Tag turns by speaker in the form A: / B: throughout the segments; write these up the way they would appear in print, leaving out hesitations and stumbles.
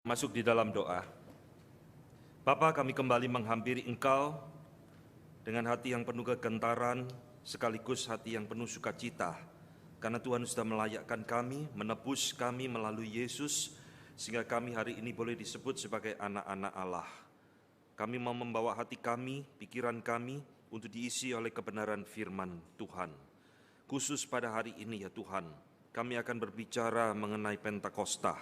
A: Masuk di dalam doa. Bapa, kami kembali menghampiri Engkau dengan hati yang penuh kegentaran, sekaligus hati yang penuh sukacita, karena Tuhan sudah melayakkan kami, menebus kami melalui Yesus, sehingga kami hari ini boleh disebut sebagai anak-anak Allah. Kami mau membawa hati kami, pikiran kami, untuk diisi oleh kebenaran firman Tuhan. Khusus pada hari ini ya Tuhan, kami akan berbicara mengenai Pentakosta,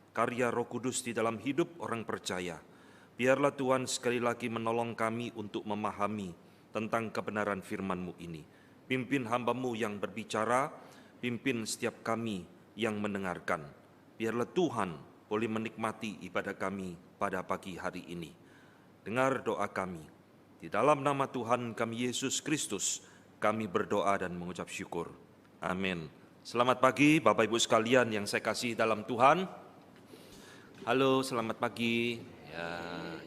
A: karya Roh Kudus di dalam hidup orang percaya. Biarlah Tuhan sekali lagi menolong kami untuk memahami tentang kebenaran firman-Mu ini. Pimpin hamba-Mu yang berbicara, pimpin setiap kami yang mendengarkan. Biarlah Tuhan boleh menikmati ibadah kami pada pagi hari ini. Dengar doa kami. Di dalam nama Tuhan kami Yesus Kristus, kami berdoa dan mengucap syukur. Amin. Selamat pagi Bapak Ibu sekalian yang saya kasih dalam Tuhan. Halo, selamat pagi.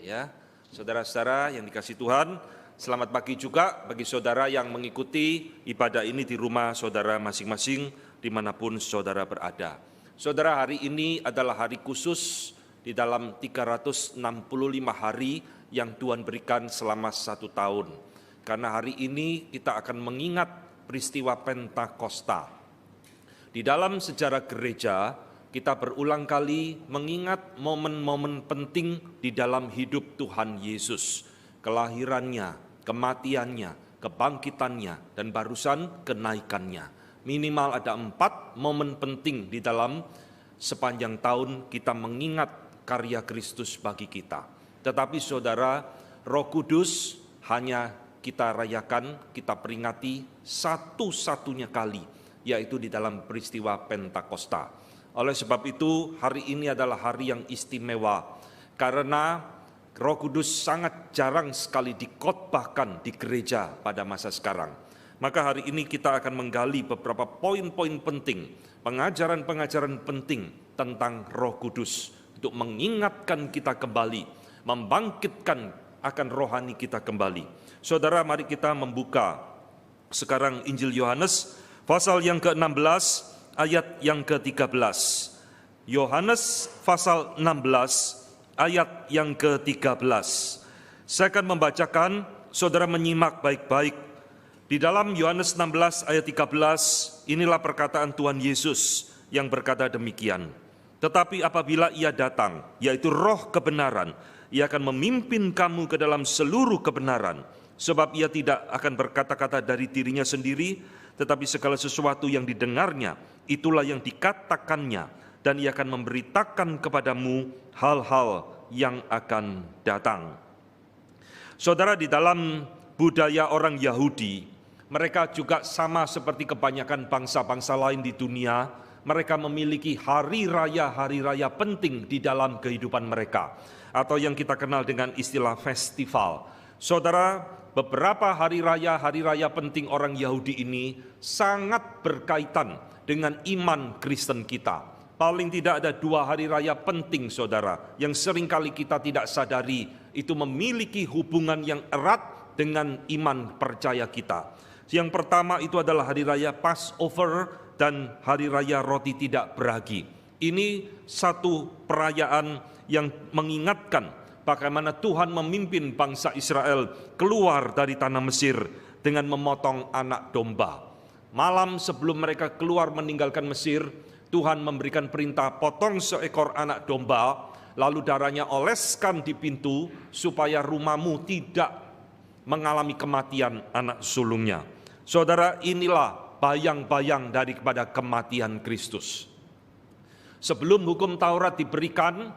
A: Ya, saudara-saudara yang dikasihi Tuhan, selamat pagi juga bagi saudara yang mengikuti ibadah ini di rumah saudara masing-masing, dimanapun saudara berada. Saudara, hari ini adalah hari khusus di dalam 365 hari yang Tuhan berikan selama 1 tahun. Karena hari ini kita akan mengingat peristiwa Pentakosta. Di dalam sejarah gereja, kita berulang kali mengingat momen-momen penting di dalam hidup Tuhan Yesus. Kelahirannya, kematiannya, kebangkitannya, dan barusan kenaikannya. Minimal ada 4 momen penting di dalam sepanjang tahun kita mengingat karya Kristus bagi kita. Tetapi saudara, Roh Kudus hanya kita rayakan, kita peringati satu-satunya kali, yaitu di dalam peristiwa Pentakosta. Oleh sebab itu, hari ini adalah hari yang istimewa, karena Roh Kudus sangat jarang sekali dikhotbahkan di gereja pada masa sekarang. Maka hari ini kita akan menggali beberapa poin-poin penting, pengajaran-pengajaran penting tentang Roh Kudus, untuk mengingatkan kita kembali, membangkitkan akan rohani kita kembali. Saudara, mari kita membuka sekarang Injil Yohanes, pasal yang ke-16, ayat yang ke-13. Yohanes pasal 16 ayat yang ke-13. Saya akan membacakan, saudara menyimak baik-baik. Di dalam Yohanes 16 ayat 13, inilah perkataan Tuhan Yesus yang berkata demikian. Tetapi apabila Ia datang, yaitu Roh kebenaran, Ia akan memimpin kamu ke dalam seluruh kebenaran, sebab Ia tidak akan berkata-kata dari dirinya sendiri, tetapi segala sesuatu yang didengarnya, itulah yang dikatakannya, dan Ia akan memberitakan kepadamu hal-hal yang akan datang. Saudara, di dalam budaya orang Yahudi, mereka juga sama seperti kebanyakan bangsa-bangsa lain di dunia, mereka memiliki hari raya penting di dalam kehidupan mereka, atau yang kita kenal dengan istilah festival. Saudara, beberapa hari raya penting orang Yahudi ini sangat berkaitan dengan iman Kristen kita. Paling tidak ada 2 hari raya penting, saudara, yang seringkali kita tidak sadari, itu memiliki hubungan yang erat dengan iman percaya kita. Yang pertama itu adalah hari raya Passover dan hari raya roti tidak beragi. Ini satu perayaan yang mengingatkan bagaimana Tuhan memimpin bangsa Israel keluar dari tanah Mesir dengan memotong anak domba. Malam sebelum mereka keluar meninggalkan Mesir, Tuhan memberikan perintah potong seekor anak domba, lalu darahnya oleskan di pintu supaya rumahmu tidak mengalami kematian anak sulungnya. Saudara, inilah bayang-bayang daripada kematian Kristus. Sebelum hukum Taurat diberikan,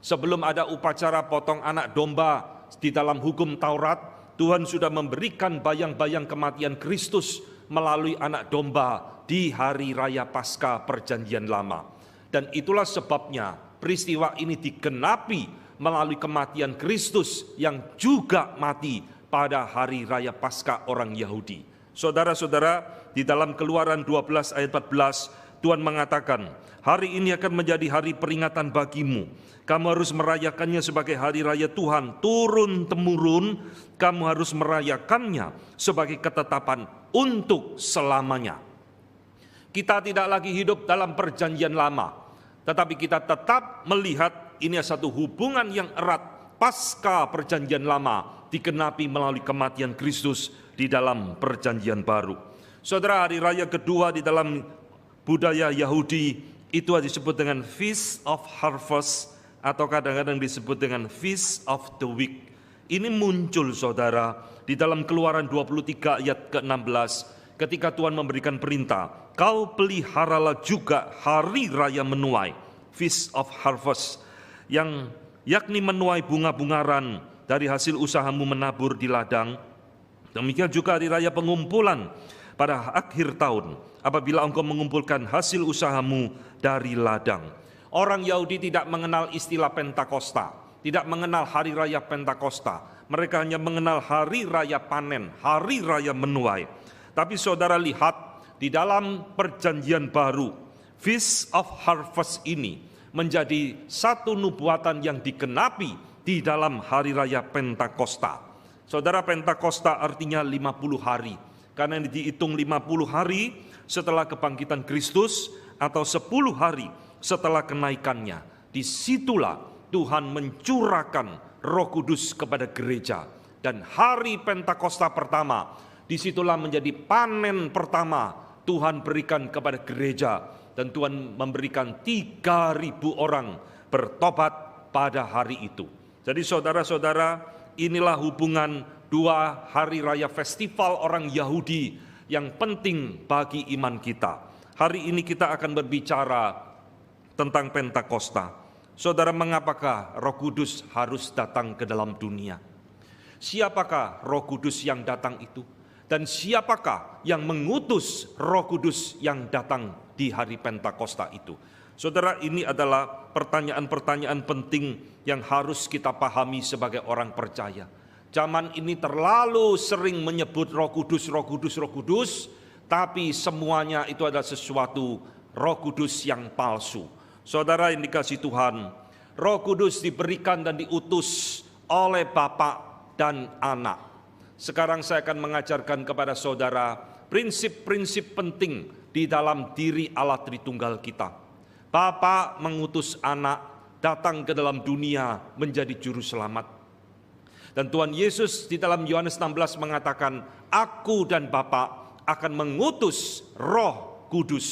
A: sebelum ada upacara potong anak domba di dalam hukum Taurat, Tuhan sudah memberikan bayang-bayang kematian Kristus melalui anak domba di hari raya Paskah Perjanjian Lama. Dan itulah sebabnya peristiwa ini digenapi melalui kematian Kristus yang juga mati pada hari raya Paskah orang Yahudi. Saudara-saudara, di dalam Keluaran 12 ayat 14, Tuhan mengatakan, hari ini akan menjadi hari peringatan bagimu. Kamu harus merayakannya sebagai hari raya Tuhan turun-temurun. Kamu harus merayakannya sebagai ketetapan untuk selamanya. Kita tidak lagi hidup dalam perjanjian lama, tetapi kita tetap melihat ini satu hubungan yang erat pasca perjanjian lama digenapi melalui kematian Kristus di dalam perjanjian baru. Saudara, hari raya kedua di dalam budaya Yahudi itu disebut dengan Feast of Harvest atau kadang-kadang disebut dengan Feast of the Week. Ini muncul saudara di dalam Keluaran 23 ayat ke-16 ketika Tuhan memberikan perintah, kau peliharalah juga hari raya menuai, Feast of Harvest, yang yakni menuai bunga-bungaran dari hasil usahamu menabur di ladang. Demikian juga hari raya pengumpulan pada akhir tahun, apabila engkau mengumpulkan hasil usahamu dari ladang. Orang Yahudi tidak mengenal istilah Pentakosta, tidak mengenal hari raya Pentakosta. Mereka hanya mengenal hari raya panen, hari raya menuai. Tapi saudara lihat, di dalam perjanjian baru, Feast of Harvest ini menjadi satu nubuatan yang digenapi di dalam hari raya Pentakosta. Saudara, Pentakosta artinya 50 hari. Karena dihitung 50 hari setelah kebangkitan Kristus atau 10 hari setelah kenaikannya. Disitulah Tuhan mencurahkan Roh Kudus kepada gereja. Dan hari Pentakosta pertama, disitulah menjadi panen pertama Tuhan berikan kepada gereja. Dan Tuhan memberikan 3.000 orang bertobat pada hari itu. Jadi saudara-saudara, inilah hubungan dua hari raya festival orang Yahudi yang penting bagi iman kita. Hari ini kita akan berbicara tentang Pentakosta. Saudara, mengapakah Roh Kudus harus datang ke dalam dunia? Siapakah Roh Kudus yang datang itu? Dan siapakah yang mengutus Roh Kudus yang datang di hari Pentakosta itu? Saudara, ini adalah pertanyaan-pertanyaan penting yang harus kita pahami sebagai orang percaya. Zaman ini terlalu sering menyebut Roh Kudus, Roh Kudus, Roh Kudus, tapi semuanya itu adalah sesuatu Roh Kudus yang palsu. Saudara yang dikasihi Tuhan, Roh Kudus diberikan dan diutus oleh Bapa dan Anak. Sekarang saya akan mengajarkan kepada saudara prinsip-prinsip penting di dalam diri Allah Tritunggal kita. Bapa mengutus Anak datang ke dalam dunia menjadi juru selamat. Dan Tuhan Yesus di dalam Yohanes 16 mengatakan, Aku dan Bapa akan mengutus Roh Kudus.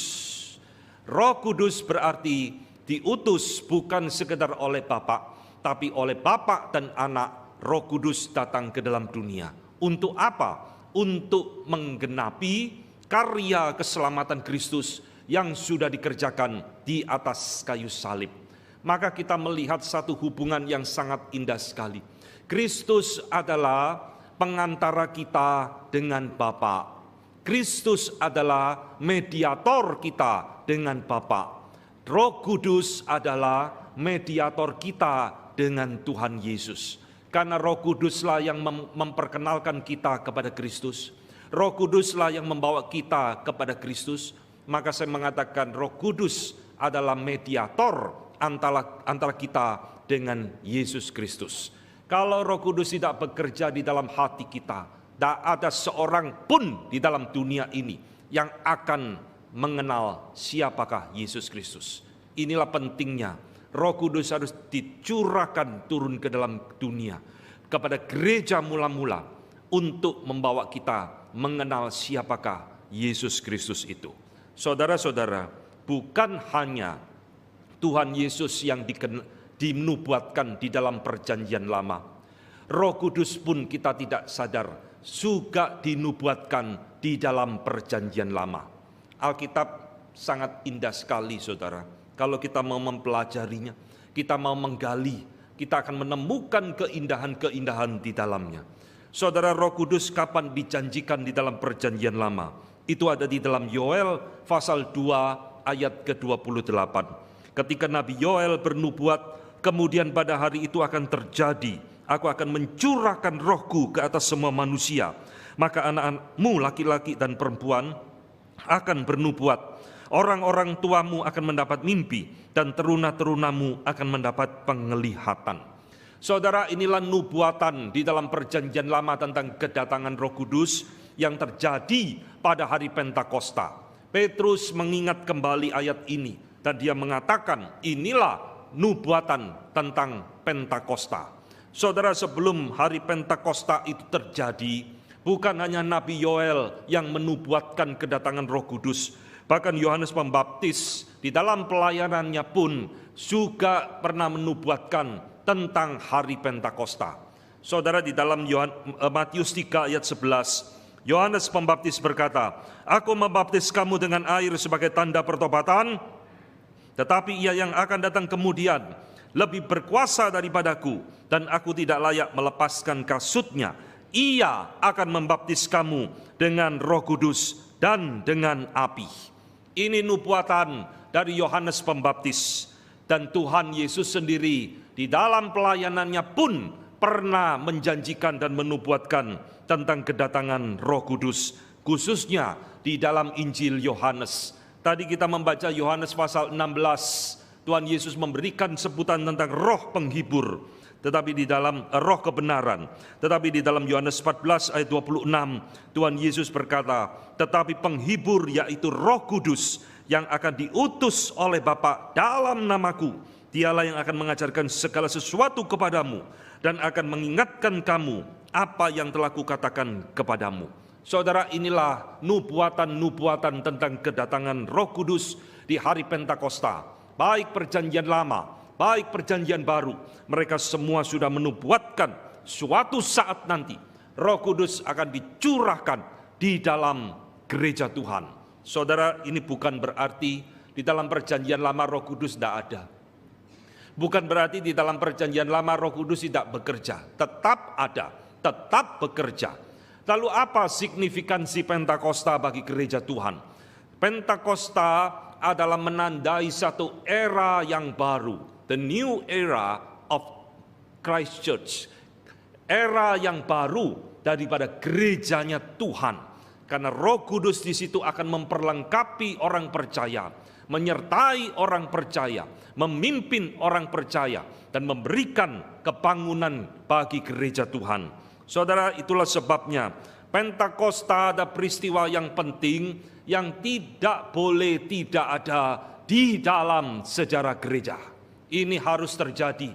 A: Roh Kudus berarti diutus bukan sekedar oleh Bapa, tapi oleh Bapa dan Anak. Roh Kudus datang ke dalam dunia. Untuk apa? Untuk menggenapi karya keselamatan Kristus yang sudah dikerjakan di atas kayu salib. Maka kita melihat satu hubungan yang sangat indah sekali. Kristus adalah pengantara kita dengan Bapa. Kristus adalah mediator kita dengan Bapa. Roh Kudus adalah mediator kita dengan Tuhan Yesus. Karena Roh Kuduslah yang memperkenalkan kita kepada Kristus. Roh Kuduslah yang membawa kita kepada Kristus. Maka saya mengatakan Roh Kudus adalah mediator antara kita dengan Yesus Kristus. Kalau Roh Kudus tidak bekerja di dalam hati kita, tidak ada seorang pun di dalam dunia ini yang akan mengenal siapakah Yesus Kristus. Inilah pentingnya Roh Kudus harus dicurahkan turun ke dalam dunia kepada gereja mula-mula untuk membawa kita mengenal siapakah Yesus Kristus itu. Saudara-saudara, bukan hanya Tuhan Yesus yang dinubuatkan di dalam perjanjian lama. Roh Kudus pun kita tidak sadar juga dinubuatkan di dalam perjanjian lama. Alkitab sangat indah sekali saudara. Kalau kita mau mempelajarinya, kita mau menggali, kita akan menemukan keindahan-keindahan di dalamnya. Saudara, Roh Kudus kapan dijanjikan di dalam perjanjian lama? Itu ada di dalam Yoel pasal 2 ayat ke-28. Ketika Nabi Yoel bernubuat, kemudian pada hari itu akan terjadi, aku akan mencurahkan rohku ke atas semua manusia. Maka anak-anakmu laki-laki dan perempuan akan bernubuat. Orang-orang tuamu akan mendapat mimpi dan teruna-terunamu akan mendapat penglihatan. Saudara, inilah nubuatan di dalam perjanjian lama tentang kedatangan Roh Kudus yang terjadi pada hari Pentakosta. Petrus mengingat kembali ayat ini dan dia mengatakan, inilah nubuatan tentang Pentakosta. Saudara, sebelum hari Pentakosta itu terjadi, bukan hanya Nabi Yoel yang menubuatkan kedatangan Roh Kudus, bahkan Yohanes Pembaptis di dalam pelayanannya pun juga pernah menubuatkan tentang hari Pentakosta. Saudara, di dalam Matius 3 ayat 11, Yohanes Pembaptis berkata, "Aku membaptis kamu dengan air sebagai tanda pertobatan, tetapi Ia yang akan datang kemudian lebih berkuasa daripadaku, dan aku tidak layak melepaskan kasutnya. Ia akan membaptis kamu dengan Roh Kudus dan dengan api." Ini nubuatan dari Yohanes Pembaptis. Dan Tuhan Yesus sendiri di dalam pelayanannya pun pernah menjanjikan dan menubuatkan tentang kedatangan Roh Kudus, khususnya di dalam Injil Yohanes. Tadi kita membaca Yohanes pasal 16, Tuhan Yesus memberikan sebutan tentang roh penghibur, tetapi di dalam roh kebenaran. Tetapi di dalam Yohanes 14 ayat 26, Tuhan Yesus berkata, "Tetapi penghibur, yaitu Roh Kudus, yang akan diutus oleh Bapa dalam namaku, Dialah yang akan mengajarkan segala sesuatu kepadamu dan akan mengingatkan kamu apa yang telah kukatakan kepadamu." Saudara, inilah nubuatan-nubuatan tentang kedatangan Roh Kudus di hari Pentakosta. Baik perjanjian lama, baik perjanjian baru, mereka semua sudah menubuatkan suatu saat nanti Roh Kudus akan dicurahkan di dalam gereja Tuhan. Saudara, ini bukan berarti di dalam perjanjian lama Roh Kudus tidak ada. Bukan berarti di dalam perjanjian lama Roh Kudus tidak bekerja. Tetap ada, tetap bekerja. Lalu apa signifikansi Pentakosta bagi gereja Tuhan? Pentakosta adalah menandai satu era yang baru, the new era of Christ Church, era yang baru daripada gerejanya Tuhan, karena Roh Kudus di situ akan memperlengkapi orang percaya, menyertai orang percaya, memimpin orang percaya, dan memberikan kebangunan bagi gereja Tuhan. Saudara, itulah sebabnya Pentakosta ada peristiwa yang penting yang tidak boleh tidak ada di dalam sejarah gereja. Ini harus terjadi.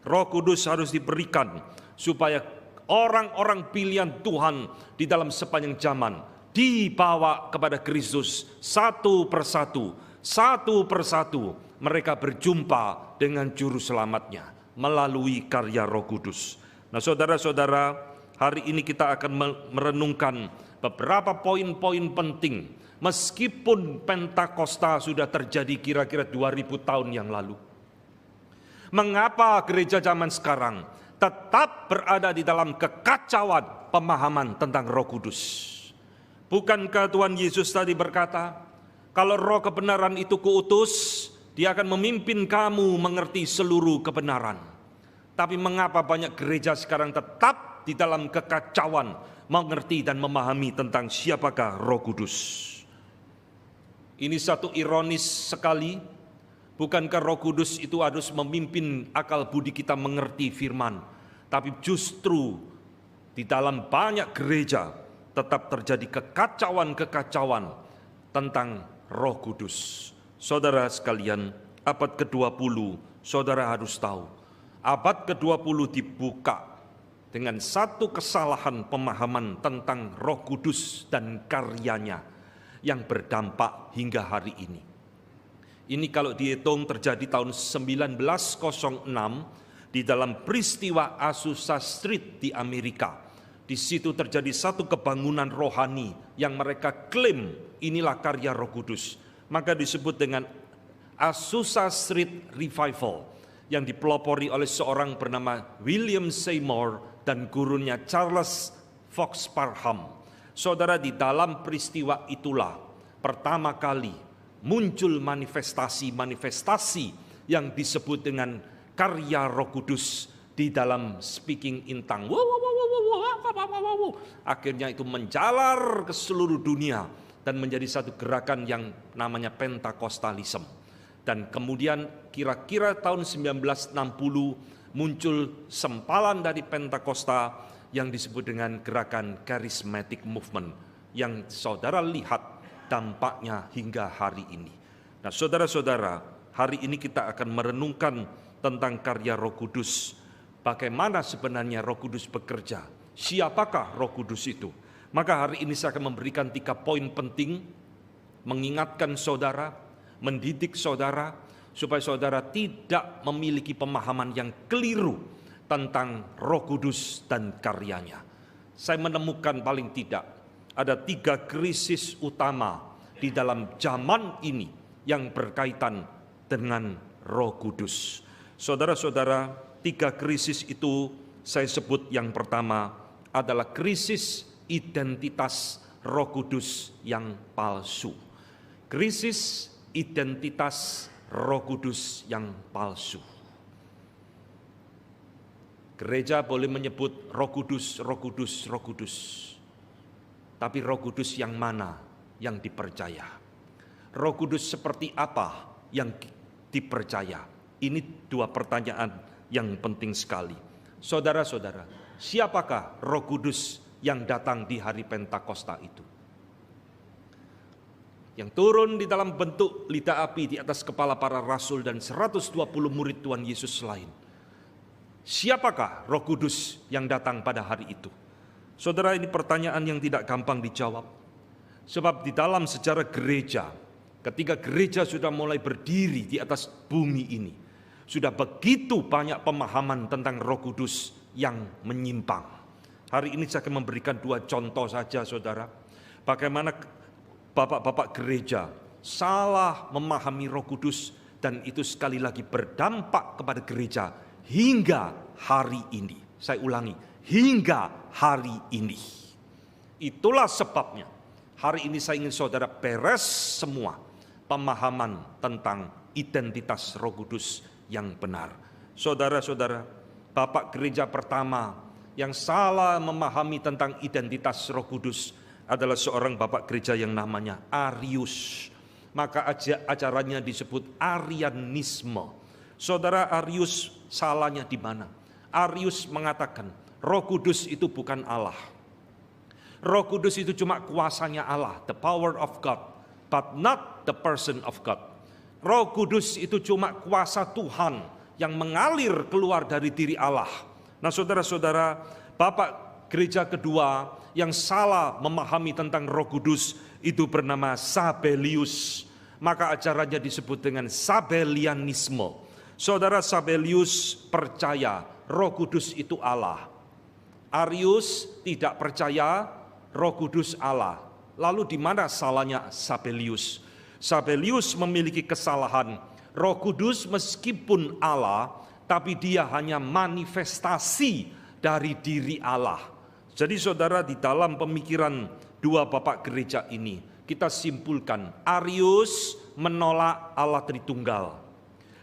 A: Roh Kudus harus diberikan supaya orang-orang pilihan Tuhan di dalam sepanjang zaman dibawa kepada Kristus satu persatu. Satu persatu mereka berjumpa dengan juru selamatnya melalui karya Roh Kudus. Nah, saudara-saudara, hari ini kita akan merenungkan beberapa poin-poin penting. Meskipun Pentakosta sudah terjadi kira-kira 2000 tahun yang lalu, mengapa gereja zaman sekarang tetap berada di dalam kekacauan pemahaman tentang Roh Kudus? Bukankah Tuhan Yesus tadi berkata, kalau Roh kebenaran itu kuutus, Dia akan memimpin kamu mengerti seluruh kebenaran. Tapi mengapa banyak gereja sekarang tetap di dalam kekacauan mengerti dan memahami tentang siapakah Roh Kudus? Ini satu ironis sekali. Bukankah Roh Kudus itu harus memimpin akal budi kita mengerti firman? Tapi justru di dalam banyak gereja tetap terjadi kekacauan-kekacauan tentang Roh Kudus. Saudara sekalian, abad ke-20, saudara harus tahu, abad ke-20 dibuka dengan satu kesalahan pemahaman tentang Roh Kudus dan karyanya yang berdampak hingga hari ini. Ini kalau dihitung terjadi tahun 1906 di dalam peristiwa Azusa Street di Amerika. Di situ terjadi satu kebangunan rohani yang mereka klaim inilah karya Roh Kudus. Maka disebut dengan Azusa Street Revival yang dipelopori oleh seorang bernama William Seymour dan gurunya Charles Fox Parham. Saudara, di dalam peristiwa itulah pertama kali muncul manifestasi-manifestasi yang disebut dengan karya Roh Kudus di dalam speaking in tongue. Akhirnya itu menjalar ke seluruh dunia dan menjadi satu gerakan yang namanya Pentakostalisme. Dan kemudian kira-kira tahun 1960 muncul sempalan dari Pentakosta yang disebut dengan gerakan Charismatic Movement yang saudara lihat dampaknya hingga hari ini. Nah, saudara-saudara, hari ini kita akan merenungkan tentang karya Roh Kudus. Bagaimana sebenarnya Roh Kudus bekerja? Siapakah Roh Kudus itu? Maka hari ini saya akan memberikan 3 poin penting, mengingatkan saudara, mendidik saudara, supaya saudara tidak memiliki pemahaman yang keliru tentang Roh Kudus dan karyanya. Saya menemukan paling tidak ada 3 krisis utama di dalam zaman ini yang berkaitan dengan Roh Kudus. Saudara-saudara, 3 krisis itu saya sebut yang pertama adalah krisis identitas Roh Kudus yang palsu. Krisis identitas Roh Kudus yang palsu. Gereja boleh menyebut Roh Kudus, Roh Kudus, Roh Kudus. Tapi Roh Kudus yang mana yang dipercaya? Roh Kudus seperti apa yang dipercaya? Ini 2 pertanyaan yang penting sekali. Saudara-saudara, siapakah Roh Kudus yang datang di hari Pentakosta itu? Yang turun di dalam bentuk lidah api di atas kepala para rasul dan 120 murid Tuhan Yesus lain. Siapakah Roh Kudus yang datang pada hari itu? Saudara, ini pertanyaan yang tidak gampang dijawab. Sebab di dalam sejarah gereja, ketika gereja sudah mulai berdiri di atas bumi ini, sudah begitu banyak pemahaman tentang Roh Kudus yang menyimpang. Hari ini saya akan memberikan 2 contoh saja, saudara. Bagaimana bapak-bapak gereja salah memahami Roh Kudus, dan itu sekali lagi berdampak kepada gereja hingga hari ini. Saya ulangi, hingga hari ini. Itulah sebabnya hari ini saya ingin saudara beres semua pemahaman tentang identitas Roh Kudus yang benar. Saudara-saudara, bapak gereja pertama yang salah memahami tentang identitas Roh Kudus adalah seorang bapak gereja yang namanya Arius. Maka ajarannya disebut Arianisme. Saudara, Arius salahnya di mana? Arius mengatakan Roh Kudus itu bukan Allah. Roh Kudus itu cuma kuasanya Allah, the power of God, but not the person of God. Roh Kudus itu cuma kuasa Tuhan yang mengalir keluar dari diri Allah. Nah, saudara-saudara, bapak gereja kedua yang salah memahami tentang Roh Kudus itu bernama Sabellius. Maka ajarannya disebut dengan Sabellianisme. Saudara, Sabellius percaya Roh Kudus itu Allah. Arius tidak percaya Roh Kudus Allah. Lalu di mana salahnya Sabellius? Sabellius memiliki kesalahan. Roh Kudus meskipun Allah, tapi dia hanya manifestasi dari diri Allah. Jadi saudara, di dalam pemikiran 2 bapak gereja ini, kita simpulkan Arius menolak Allah Tritunggal.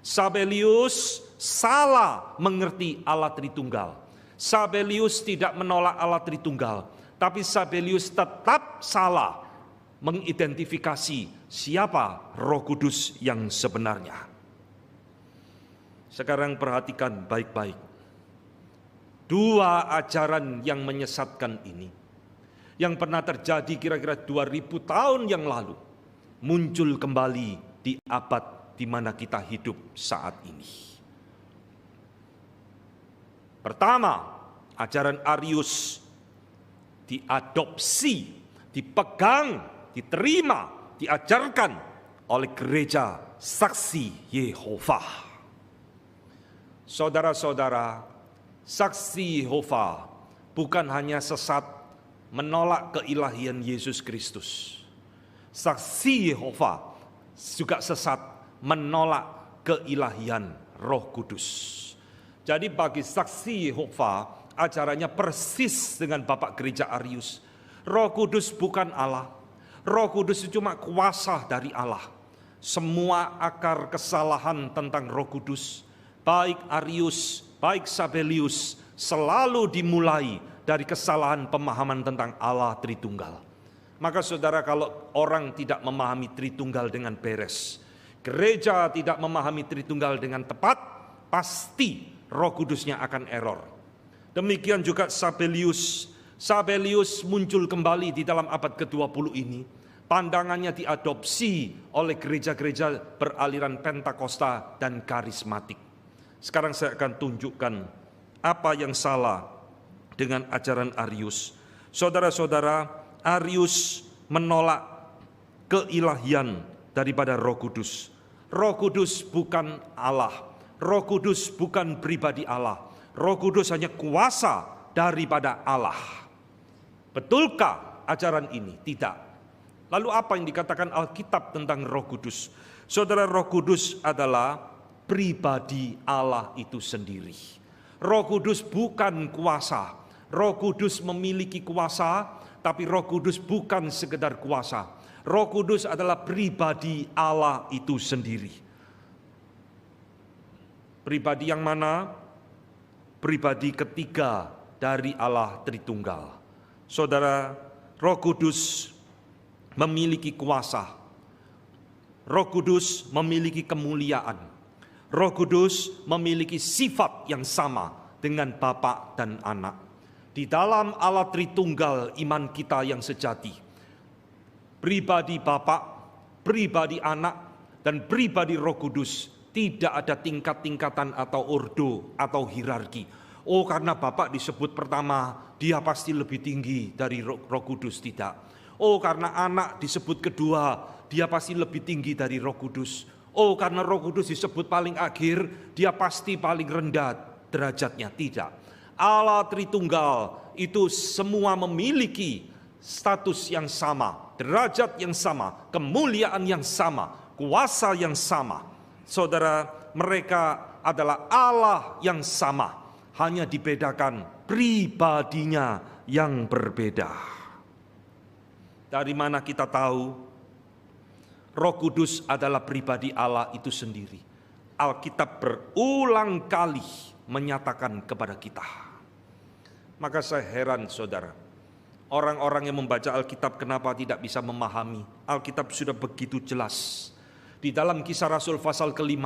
A: Sabellius salah mengerti Allah Tritunggal. Sabellius tidak menolak Allah Tritunggal, tapi Sabellius tetap salah mengidentifikasi siapa Roh Kudus yang sebenarnya. Sekarang perhatikan baik-baik. 2 ajaran yang menyesatkan ini, yang pernah terjadi kira-kira 2000 tahun yang lalu, muncul kembali di abad di mana kita hidup saat ini. Pertama, ajaran Arius diadopsi, dipegang, diterima, diajarkan oleh gereja Saksi Yehova. Saudara-saudara, Saksi Yehova bukan hanya sesat menolak keilahian Yesus Kristus. Saksi Yehova juga sesat menolak keilahian Roh Kudus. Jadi bagi Saksi Yehova, ajarannya persis dengan bapak gereja Arius. Roh Kudus bukan Allah. Roh Kudus itu cuma kuasa dari Allah. Semua akar kesalahan tentang Roh Kudus, baik Arius, baik Sabellius, selalu dimulai dari kesalahan pemahaman tentang Allah Tritunggal. Maka saudara, kalau orang tidak memahami Tritunggal dengan beres, gereja tidak memahami Tritunggal dengan tepat, pasti Roh Kudusnya akan error. Demikian juga Sabellius. Sabellius muncul kembali di dalam abad ke-20 ini. Pandangannya diadopsi oleh gereja-gereja beraliran Pentakosta dan karismatik. Sekarang saya akan tunjukkan apa yang salah dengan ajaran Arius. Saudara-saudara, Arius menolak keilahian daripada Roh Kudus. Roh Kudus bukan Allah. Roh Kudus bukan pribadi Allah. Roh Kudus hanya kuasa daripada Allah. Betulkah ajaran ini? Tidak. Lalu apa yang dikatakan Alkitab tentang Roh Kudus? Saudara, Roh Kudus adalah pribadi Allah itu sendiri. Roh Kudus bukan kuasa. Roh Kudus memiliki kuasa, tapi Roh Kudus bukan sekedar kuasa. Roh Kudus adalah pribadi Allah itu sendiri. Pribadi yang mana? Pribadi ketiga dari Allah Tritunggal. Saudara, Roh Kudus memiliki kuasa. Roh Kudus memiliki kemuliaan. Roh Kudus memiliki sifat yang sama dengan Bapa dan Anak. Di dalam Allah Tritunggal iman kita yang sejati, pribadi Bapa, pribadi Anak, dan pribadi Roh Kudus tidak ada tingkat-tingkatan atau ordo atau hierarki. Oh, karena Bapa disebut pertama, dia pasti lebih tinggi dari Roh Kudus. Tidak. Oh, karena Anak disebut kedua, dia pasti lebih tinggi dari Roh Kudus. Oh, karena Roh Kudus disebut paling akhir, dia pasti paling rendah derajatnya. Tidak. Allah Tritunggal itu semua memiliki status yang sama, derajat yang sama, kemuliaan yang sama, kuasa yang sama. Saudara, mereka adalah Allah yang sama, hanya dibedakan pribadinya yang berbeda. Dari mana kita tahu Roh Kudus adalah pribadi Allah itu sendiri? Alkitab berulang kali menyatakan kepada kita. Maka saya heran, saudara, orang-orang yang membaca Alkitab kenapa tidak bisa memahami? Alkitab sudah begitu jelas. Di dalam Kisah Rasul pasal ke-5,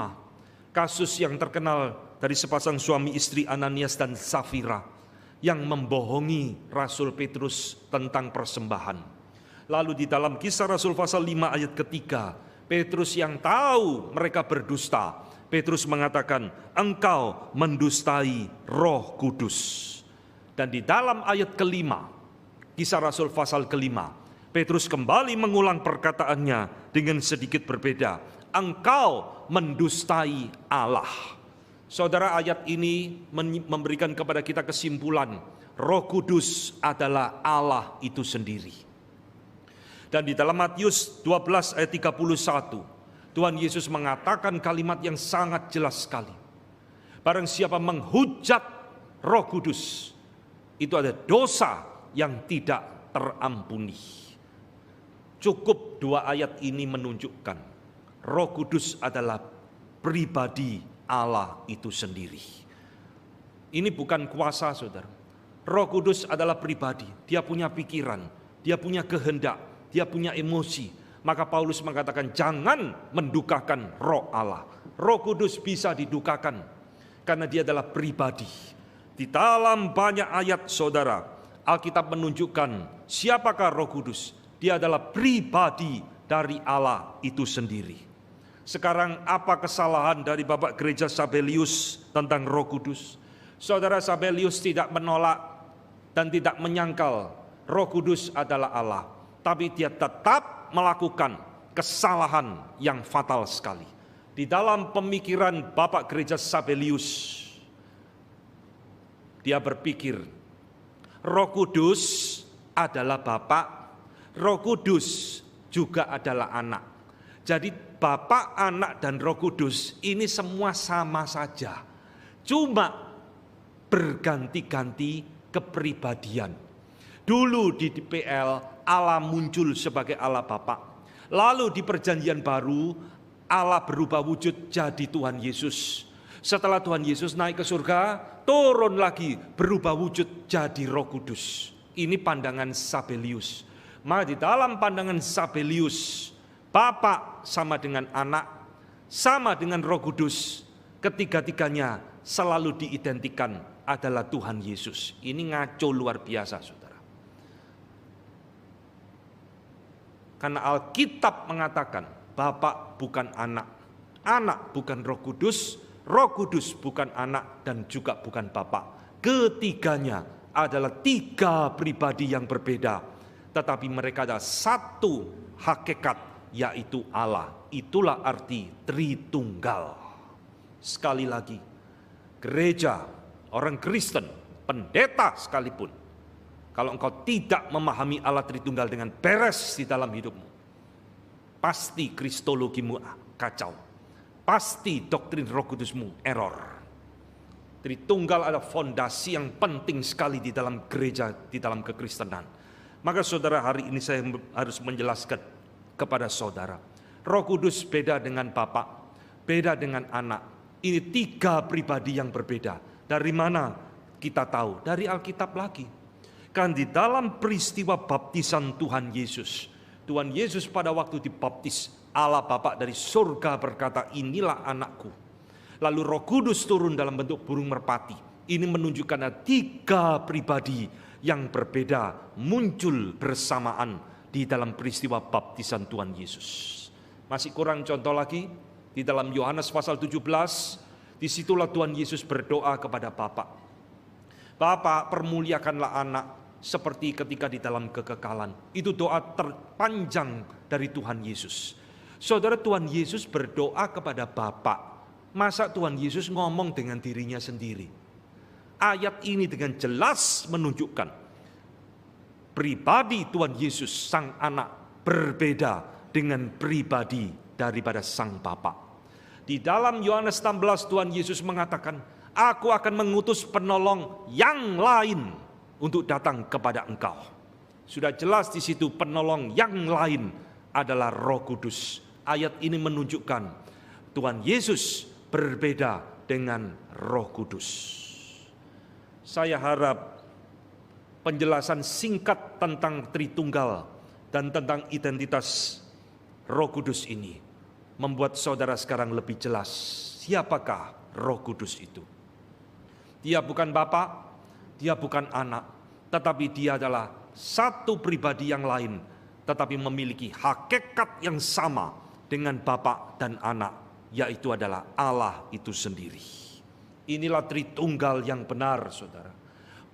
A: kasus yang terkenal dari sepasang suami istri Ananias dan Safira yang membohongi Rasul Petrus tentang persembahan. Lalu di dalam Kisah Rasul pasal 5 ayat ketiga, Petrus yang tahu mereka berdusta, Petrus mengatakan, engkau mendustai Roh Kudus. Dan di dalam ayat kelima, Kisah Rasul pasal kelima, Petrus kembali mengulang perkataannya dengan sedikit berbeda. Engkau mendustai Allah. Saudara, ayat ini memberikan kepada kita kesimpulan, Roh Kudus adalah Allah itu sendiri. Dan di dalam Matius 12 ayat 31, Tuhan Yesus mengatakan kalimat yang sangat jelas sekali. Barang siapa menghujat Roh Kudus, itu ada dosa yang tidak terampuni. Cukup dua ayat ini menunjukkan Roh Kudus adalah pribadi Allah itu sendiri. Ini bukan kuasa, saudara. Roh Kudus adalah pribadi. Dia punya pikiran, dia punya kehendak, dia punya emosi. Maka Paulus mengatakan jangan mendukakan Roh Allah. Roh Kudus bisa didukakan karena dia adalah pribadi. Di dalam banyak ayat, saudara, Alkitab menunjukkan siapakah Roh Kudus. Dia adalah pribadi dari Allah itu sendiri. Sekarang apa kesalahan dari Bapak Gereja Sabelius tentang Roh Kudus? Saudara, Sabelius tidak menolak dan tidak menyangkal Roh Kudus adalah Allah. Tapi dia tetap melakukan kesalahan yang fatal sekali. Di dalam pemikiran Bapak Gereja Sabelius, dia berpikir Roh Kudus adalah Bapa, Roh Kudus juga adalah Anak. Jadi Bapa, Anak, dan Roh Kudus ini semua sama saja. Cuma berganti-ganti kepribadian. Dulu di DPL Allah muncul sebagai Allah Bapa. Lalu di perjanjian baru Allah berubah wujud jadi Tuhan Yesus. Setelah Tuhan Yesus naik ke surga, turun lagi berubah wujud jadi Roh Kudus. Ini pandangan Sabelius. Maka di dalam pandangan Sabelius, Bapa sama dengan Anak, sama dengan Roh Kudus. Ketiga-tiganya selalu diidentikan adalah Tuhan Yesus. Ini ngaco luar biasa, saudara. Karena Alkitab mengatakan Bapa bukan anak, anak bukan Roh Kudus, Roh Kudus bukan anak dan juga bukan Bapa. Ketiganya adalah tiga pribadi yang berbeda, tetapi mereka adalah satu hakikat, yaitu Allah. Itulah arti Tritunggal. Sekali lagi, gereja, orang Kristen, pendeta sekalipun, kalau engkau tidak memahami Allah Tritunggal dengan beres di dalam hidupmu, pasti kristologimu kacau, pasti doktrin Roh Kudusmu error. Tritunggal adalah fondasi yang penting sekali di dalam gereja, di dalam kekristenan. Maka saudara, hari ini saya harus menjelaskan kepada saudara, Roh Kudus beda dengan Bapa, beda dengan Anak. Ini tiga pribadi yang berbeda. Dari mana kita tahu? Dari Alkitab lagi. Kan di dalam peristiwa baptisan Tuhan Yesus pada waktu dibaptis, Allah Bapa dari surga berkata, inilah anakku. Lalu Roh Kudus turun dalam bentuk burung merpati. Ini menunjukkan ada tiga pribadi yang berbeda muncul bersamaan di dalam peristiwa baptisan Tuhan Yesus. Masih kurang contoh lagi, di dalam Yohanes pasal 17, disitulah Tuhan Yesus berdoa kepada Bapa. Bapa, permuliakanlah anak seperti ketika di dalam kekekalan. Itu doa terpanjang dari Tuhan Yesus. Saudara, Tuhan Yesus berdoa kepada Bapa. Masa Tuhan Yesus ngomong dengan dirinya sendiri? Ayat ini dengan jelas menunjukkan pribadi Tuhan Yesus Sang Anak berbeda dengan pribadi daripada Sang Bapa. Di dalam Yohanes 16 Tuhan Yesus mengatakan, aku akan mengutus penolong yang lain untuk datang kepada engkau. Sudah jelas di situ penolong yang lain adalah Roh Kudus. Ayat ini menunjukkan Tuhan Yesus berbeda dengan Roh Kudus. Saya harap penjelasan singkat tentang Tritunggal dan tentang identitas Roh Kudus ini membuat saudara sekarang lebih jelas siapakah Roh Kudus itu. Dia bukan Bapa, dia bukan Anak, tetapi dia adalah satu pribadi yang lain, tetapi memiliki hakikat yang sama dengan Bapa dan Anak, yaitu adalah Allah itu sendiri. Inilah Tritunggal yang benar, saudara.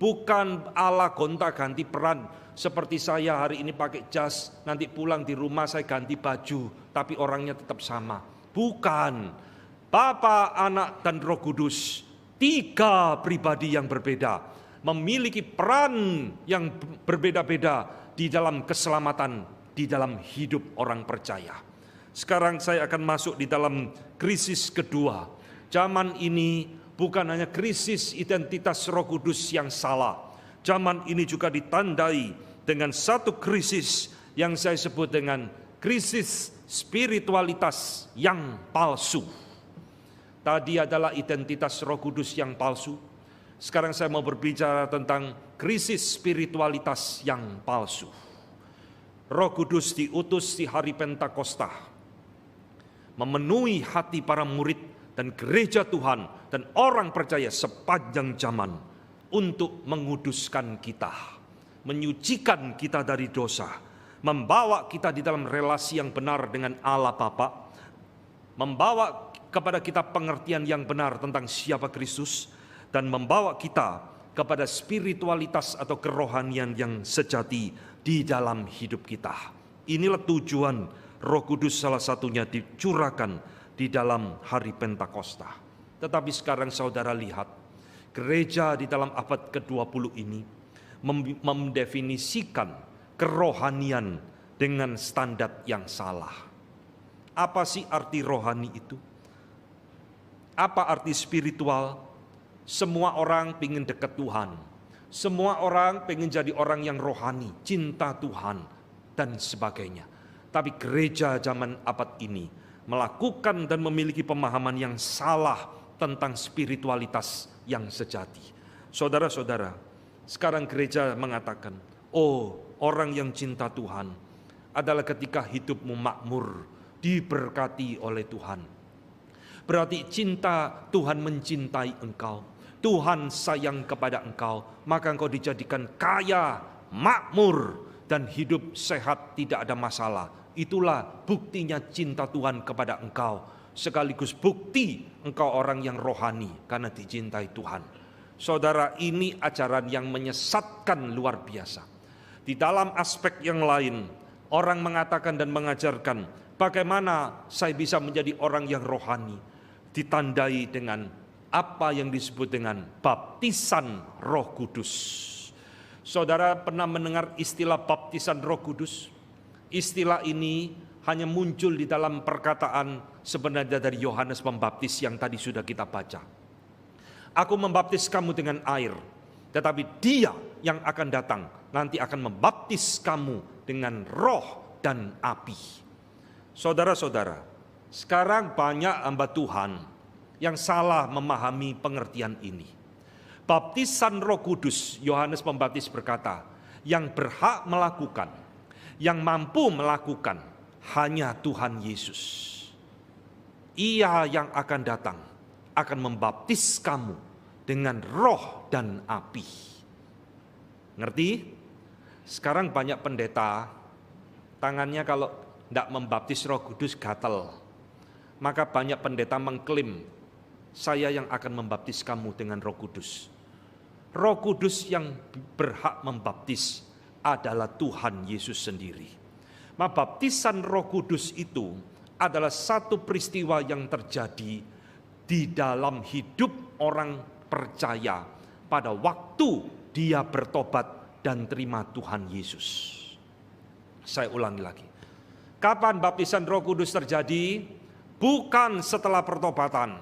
A: Bukan Allah gonta-ganti peran, seperti saya hari ini pakai jas, nanti pulang di rumah saya ganti baju, tapi orangnya tetap sama. Bukan. Bapa, Anak, dan Roh Kudus, tiga pribadi yang berbeda, memiliki peran yang berbeda-beda di dalam keselamatan, di dalam hidup orang percaya. Sekarang saya akan masuk di dalam krisis kedua. Zaman ini bukan hanya krisis identitas Roh Kudus yang salah. Zaman ini juga ditandai dengan satu krisis yang saya sebut dengan krisis spiritualitas yang palsu. Tadi adalah identitas Roh Kudus yang palsu. Sekarang saya mau berbicara tentang krisis spiritualitas yang palsu. Roh Kudus diutus di hari Pentakosta, memenuhi hati para murid dan gereja Tuhan dan orang percaya sepanjang zaman untuk menguduskan kita, menyucikan kita dari dosa, membawa kita di dalam relasi yang benar dengan Allah Bapa, membawa kepada kita pengertian yang benar tentang siapa Kristus, dan membawa kita kepada spiritualitas atau kerohanian yang sejati di dalam hidup kita. Inilah tujuan Roh Kudus salah satunya dicurahkan di dalam hari Pentakosta. Tetapi sekarang saudara lihat, gereja di dalam abad ke-20 ini mendefinisikan kerohanian dengan standar yang salah. Apa sih arti rohani itu? Apa arti spiritual? Semua orang ingin dekat Tuhan. Semua orang ingin jadi orang yang rohani, cinta Tuhan, dan sebagainya. Tapi gereja zaman abad ini melakukan dan memiliki pemahaman yang salah tentang spiritualitas yang sejati. Saudara-saudara, sekarang gereja mengatakan, oh, orang yang cinta Tuhan adalah ketika hidupmu makmur, diberkati oleh Tuhan. Berarti cinta Tuhan mencintai engkau, Tuhan sayang kepada engkau, maka engkau dijadikan kaya, makmur, dan hidup sehat, tidak ada masalah Itulah buktinya cinta Tuhan kepada engkau, sekaligus bukti engkau orang yang rohani karena dicintai Tuhan. Saudara, ini ajaran yang menyesatkan luar biasa. Di dalam aspek yang lain, orang mengatakan dan mengajarkan bagaimana saya bisa menjadi orang yang rohani, ditandai dengan apa yang disebut dengan baptisan Roh Kudus. Saudara pernah mendengar istilah baptisan Roh Kudus? Istilah ini hanya muncul di dalam perkataan sebenarnya dari Yohanes Pembaptis yang tadi sudah kita baca. Aku membaptis kamu dengan air, tetapi Dia yang akan datang nanti akan membaptis kamu dengan roh dan api. Saudara-saudara, sekarang banyak hamba Tuhan yang salah memahami pengertian ini. Baptisan Roh Kudus, Yohanes Pembaptis berkata, yang berhak melakukan, yang mampu melakukan hanya Tuhan Yesus. Ia yang akan datang akan membaptis kamu dengan roh dan api. Ngerti? Sekarang banyak pendeta tangannya kalau tidak membaptis Roh Kudus gatal. Maka banyak pendeta mengklaim, saya yang akan membaptis kamu dengan Roh Kudus. Roh Kudus yang berhak membaptis adalah Tuhan Yesus sendiri. Maka baptisan Roh Kudus itu adalah satu peristiwa yang terjadi di dalam hidup orang percaya pada waktu dia bertobat dan terima Tuhan Yesus. Saya ulangi lagi. Kapan baptisan Roh Kudus terjadi? Bukan setelah pertobatan.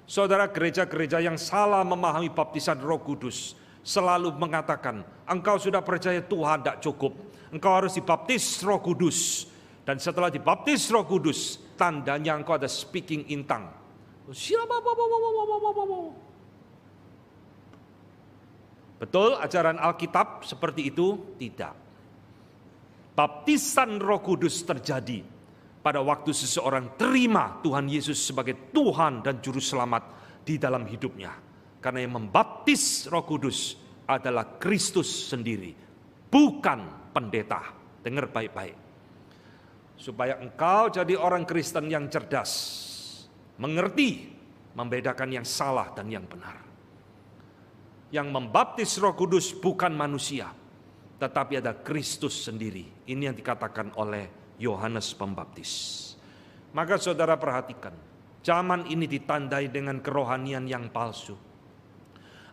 A: Saudara, gereja-gereja yang salah memahami baptisan Roh Kudus selalu mengatakan, engkau sudah percaya Tuhan, tidak cukup. Engkau harus dibaptis Roh Kudus. Dan setelah dibaptis Roh Kudus, tandanya engkau ada speaking in tongue. Betul ajaran Alkitab seperti itu? Tidak. Baptisan Roh Kudus terjadi pada waktu seseorang terima Tuhan Yesus sebagai Tuhan dan Juru Selamat di dalam hidupnya. Karena yang membaptis Roh Kudus adalah Kristus sendiri, bukan pendeta. Dengar baik-baik. Supaya engkau jadi orang Kristen yang cerdas, mengerti, membedakan yang salah dan yang benar. Yang membaptis Roh Kudus bukan manusia, tetapi ada Kristus sendiri. Ini yang dikatakan oleh Yohanes Pembaptis. Maka saudara perhatikan, zaman ini ditandai dengan kerohanian yang palsu.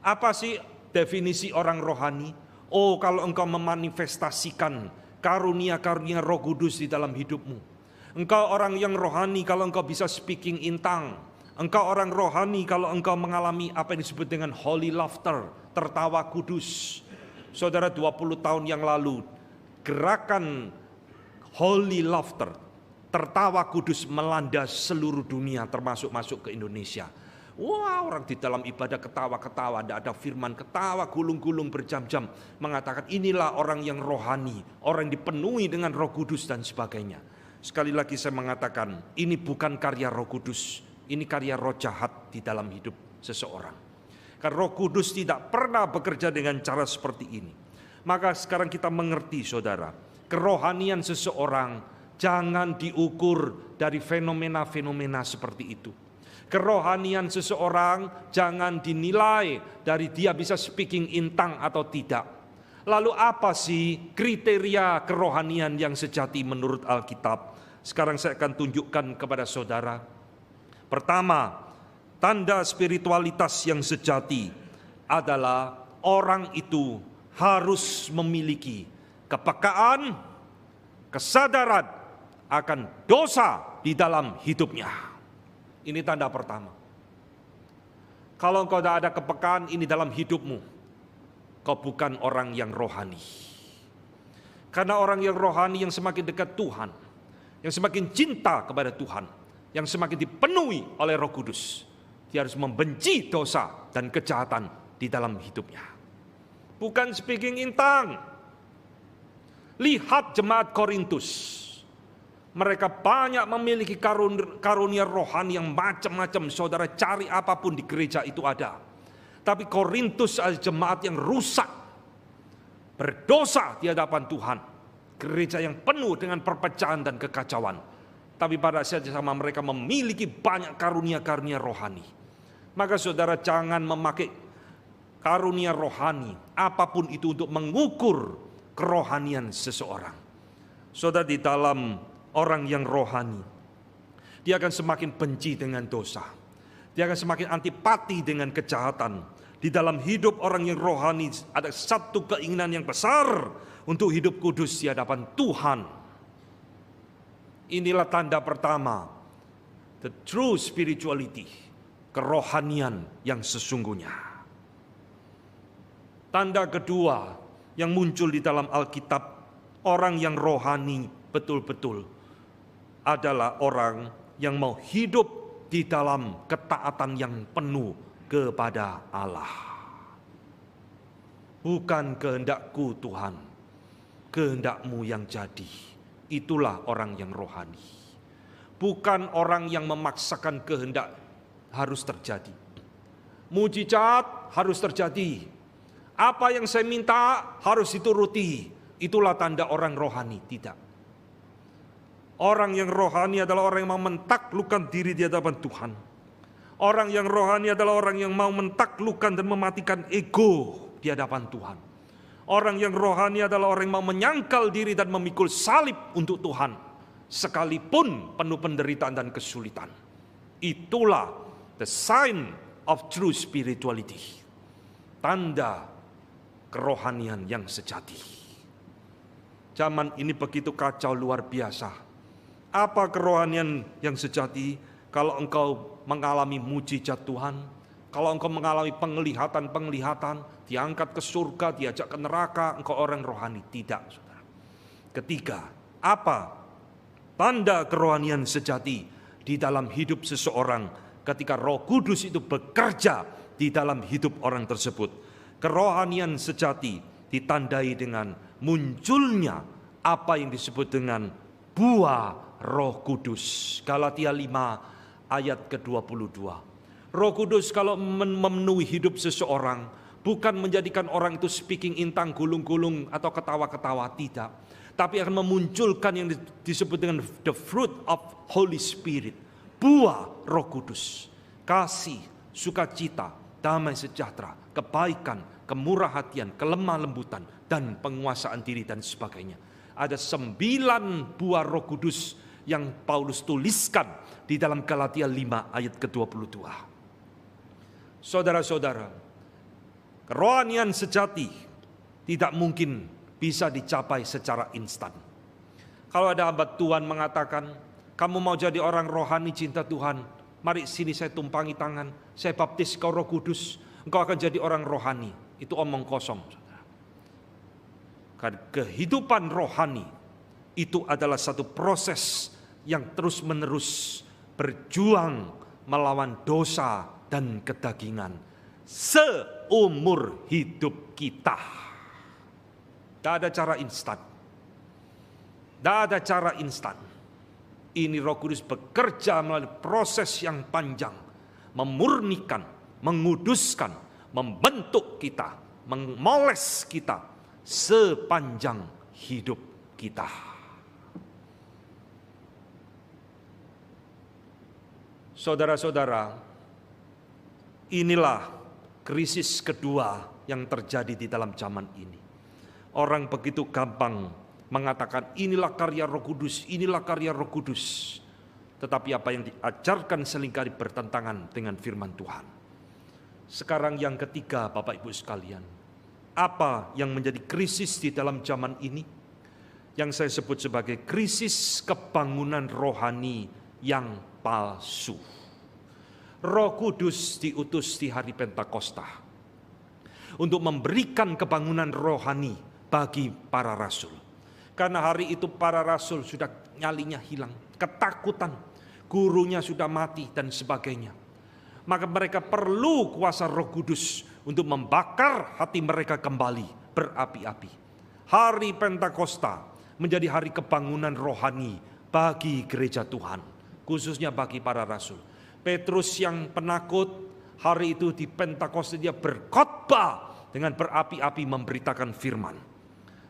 A: Apa sih definisi orang rohani? Oh, kalau engkau memanifestasikan karunia-karunia Roh Kudus di dalam hidupmu. Engkau orang yang rohani kalau engkau bisa speaking in tongue. Engkau orang rohani kalau engkau mengalami apa yang disebut dengan holy laughter, tertawa kudus. Saudara, 20 tahun yang lalu gerakan holy laughter, tertawa kudus melanda seluruh dunia termasuk masuk ke Indonesia. Wah, orang di dalam ibadah ketawa-ketawa, tidak ada firman, ketawa gulung-gulung berjam-jam, mengatakan inilah orang yang rohani, orang yang dipenuhi dengan Roh Kudus dan sebagainya. Sekali lagi saya mengatakan, ini bukan karya Roh Kudus, ini karya roh jahat di dalam hidup seseorang. Karena Roh Kudus tidak pernah bekerja dengan cara seperti ini. Maka sekarang kita mengerti, saudara, kerohanian seseorang jangan diukur dari fenomena-fenomena seperti itu. Kerohanian seseorang jangan dinilai dari dia bisa speaking in tongue atau tidak. Lalu apa sih kriteria kerohanian yang sejati menurut Alkitab? Sekarang saya akan tunjukkan kepada saudara. Pertama, tanda spiritualitas yang sejati adalah orang itu harus memiliki kepekaan, kesadaran akan dosa di dalam hidupnya. Ini tanda pertama. Kalau engkau tidak ada kepekaan ini dalam hidupmu, kau bukan orang yang rohani. Karena orang yang rohani yang semakin dekat Tuhan, yang semakin cinta kepada Tuhan, yang semakin dipenuhi oleh Roh Kudus, dia harus membenci dosa dan kejahatan di dalam hidupnya. Bukan speaking in tongue. Lihat jemaat Korintus. Mereka banyak memiliki karunia rohani yang macam-macam. Saudara cari apapun di gereja itu ada. Tapi Korintus adalah jemaat yang rusak, berdosa di hadapan Tuhan. gereja yang penuh dengan perpecahan dan kekacauan. Tapi pada saat yang sama mereka memiliki banyak karunia-karunia rohani. Maka saudara jangan memakai karunia rohani apapun itu untuk mengukur kerohanian seseorang. Saudara, di dalam orang yang rohani, dia akan semakin benci dengan dosa. Dia akan semakin antipati dengan kejahatan. Di dalam hidup orang yang rohani ada satu keinginan yang besar untuk hidup kudus di hadapan Tuhan. Inilah tanda pertama, the true spirituality, kerohanian yang sesungguhnya. Tanda kedua yang muncul di dalam Alkitab, orang yang rohani betul-betul adalah orang yang mau hidup di dalam ketaatan yang penuh kepada Allah. Bukan kehendakku Tuhan, kehendak-Mu yang jadi. Itulah orang yang rohani. Bukan orang yang memaksakan kehendak harus terjadi. Mujizat harus terjadi. Apa yang saya minta harus dituruti. Itulah tanda orang rohani. Tidak. Orang yang rohani adalah orang yang mau mentaklukkan diri di hadapan Tuhan. Orang yang rohani adalah orang yang mau mentaklukkan dan mematikan ego di hadapan Tuhan. Orang yang rohani adalah orang yang mau menyangkal diri dan memikul salib untuk Tuhan, sekalipun penuh penderitaan dan kesulitan. Itulah the sign of true spirituality. Tanda kerohanian yang sejati. Zaman ini begitu kacau luar biasa. Apa kerohanian yang sejati? Kalau engkau mengalami mujizat Tuhan, kalau engkau mengalami penglihatan-penglihatan, diangkat ke surga, diajak ke neraka, engkau orang rohani. Tidak, saudara. Ketiga, apa tanda kerohanian sejati di dalam hidup seseorang ketika Roh Kudus itu bekerja di dalam hidup orang tersebut? Kerohanian sejati ditandai dengan munculnya apa yang disebut dengan buah Roh Kudus. Galatia 5 ayat ke-22. Roh Kudus kalau memenuhi hidup seseorang, bukan menjadikan orang itu speaking intang gulung-gulung atau ketawa-ketawa, tidak. Tapi akan memunculkan yang disebut dengan the fruit of Holy Spirit. Buah Roh Kudus. Kasih, sukacita, damai sejahtera, kebaikan, kemurah hatian, kelemah lembutan, dan penguasaan diri dan sebagainya. Ada 9 buah Roh Kudus yang Paulus tuliskan di dalam Galatia 5 ayat ke-22. Saudara-saudara, kerohanian sejati tidak mungkin bisa dicapai secara instan. Kalau ada hamba Tuhan mengatakan, kamu mau jadi orang rohani cinta Tuhan, mari sini saya tumpangi tangan, saya baptis kau Roh Kudus, engkau akan jadi orang rohani. Itu omong kosong, saudara. Karena kehidupan rohani itu adalah satu proses yang terus-menerus berjuang melawan dosa dan kedagingan seumur hidup kita. Tidak ada cara instan. Tidak ada cara instan. Ini Roh Kudus bekerja melalui proses yang panjang, memurnikan, menguduskan, membentuk kita, memoles kita sepanjang hidup kita. Saudara-saudara, inilah krisis kedua yang terjadi di dalam zaman ini. Orang begitu gampang mengatakan inilah karya Roh Kudus, inilah karya Roh Kudus. Tetapi apa yang diajarkan seringkali bertentangan dengan firman Tuhan. Sekarang yang ketiga, Bapak Ibu sekalian, apa yang menjadi krisis di dalam zaman ini? Yang saya sebut sebagai krisis kebangunan rohani yang palsu. Roh Kudus diutus di hari Pentakosta untuk memberikan kebangunan rohani bagi para rasul. Karena hari itu para rasul sudah nyalinya hilang, ketakutan, gurunya sudah mati dan sebagainya. Maka mereka perlu kuasa Roh Kudus untuk membakar hati mereka kembali berapi-api. Hari Pentakosta menjadi hari kebangunan rohani bagi gereja Tuhan, khususnya bagi para rasul. Petrus yang penakut, hari itu di Pentakosta dia berkhotbah dengan berapi-api memberitakan firman.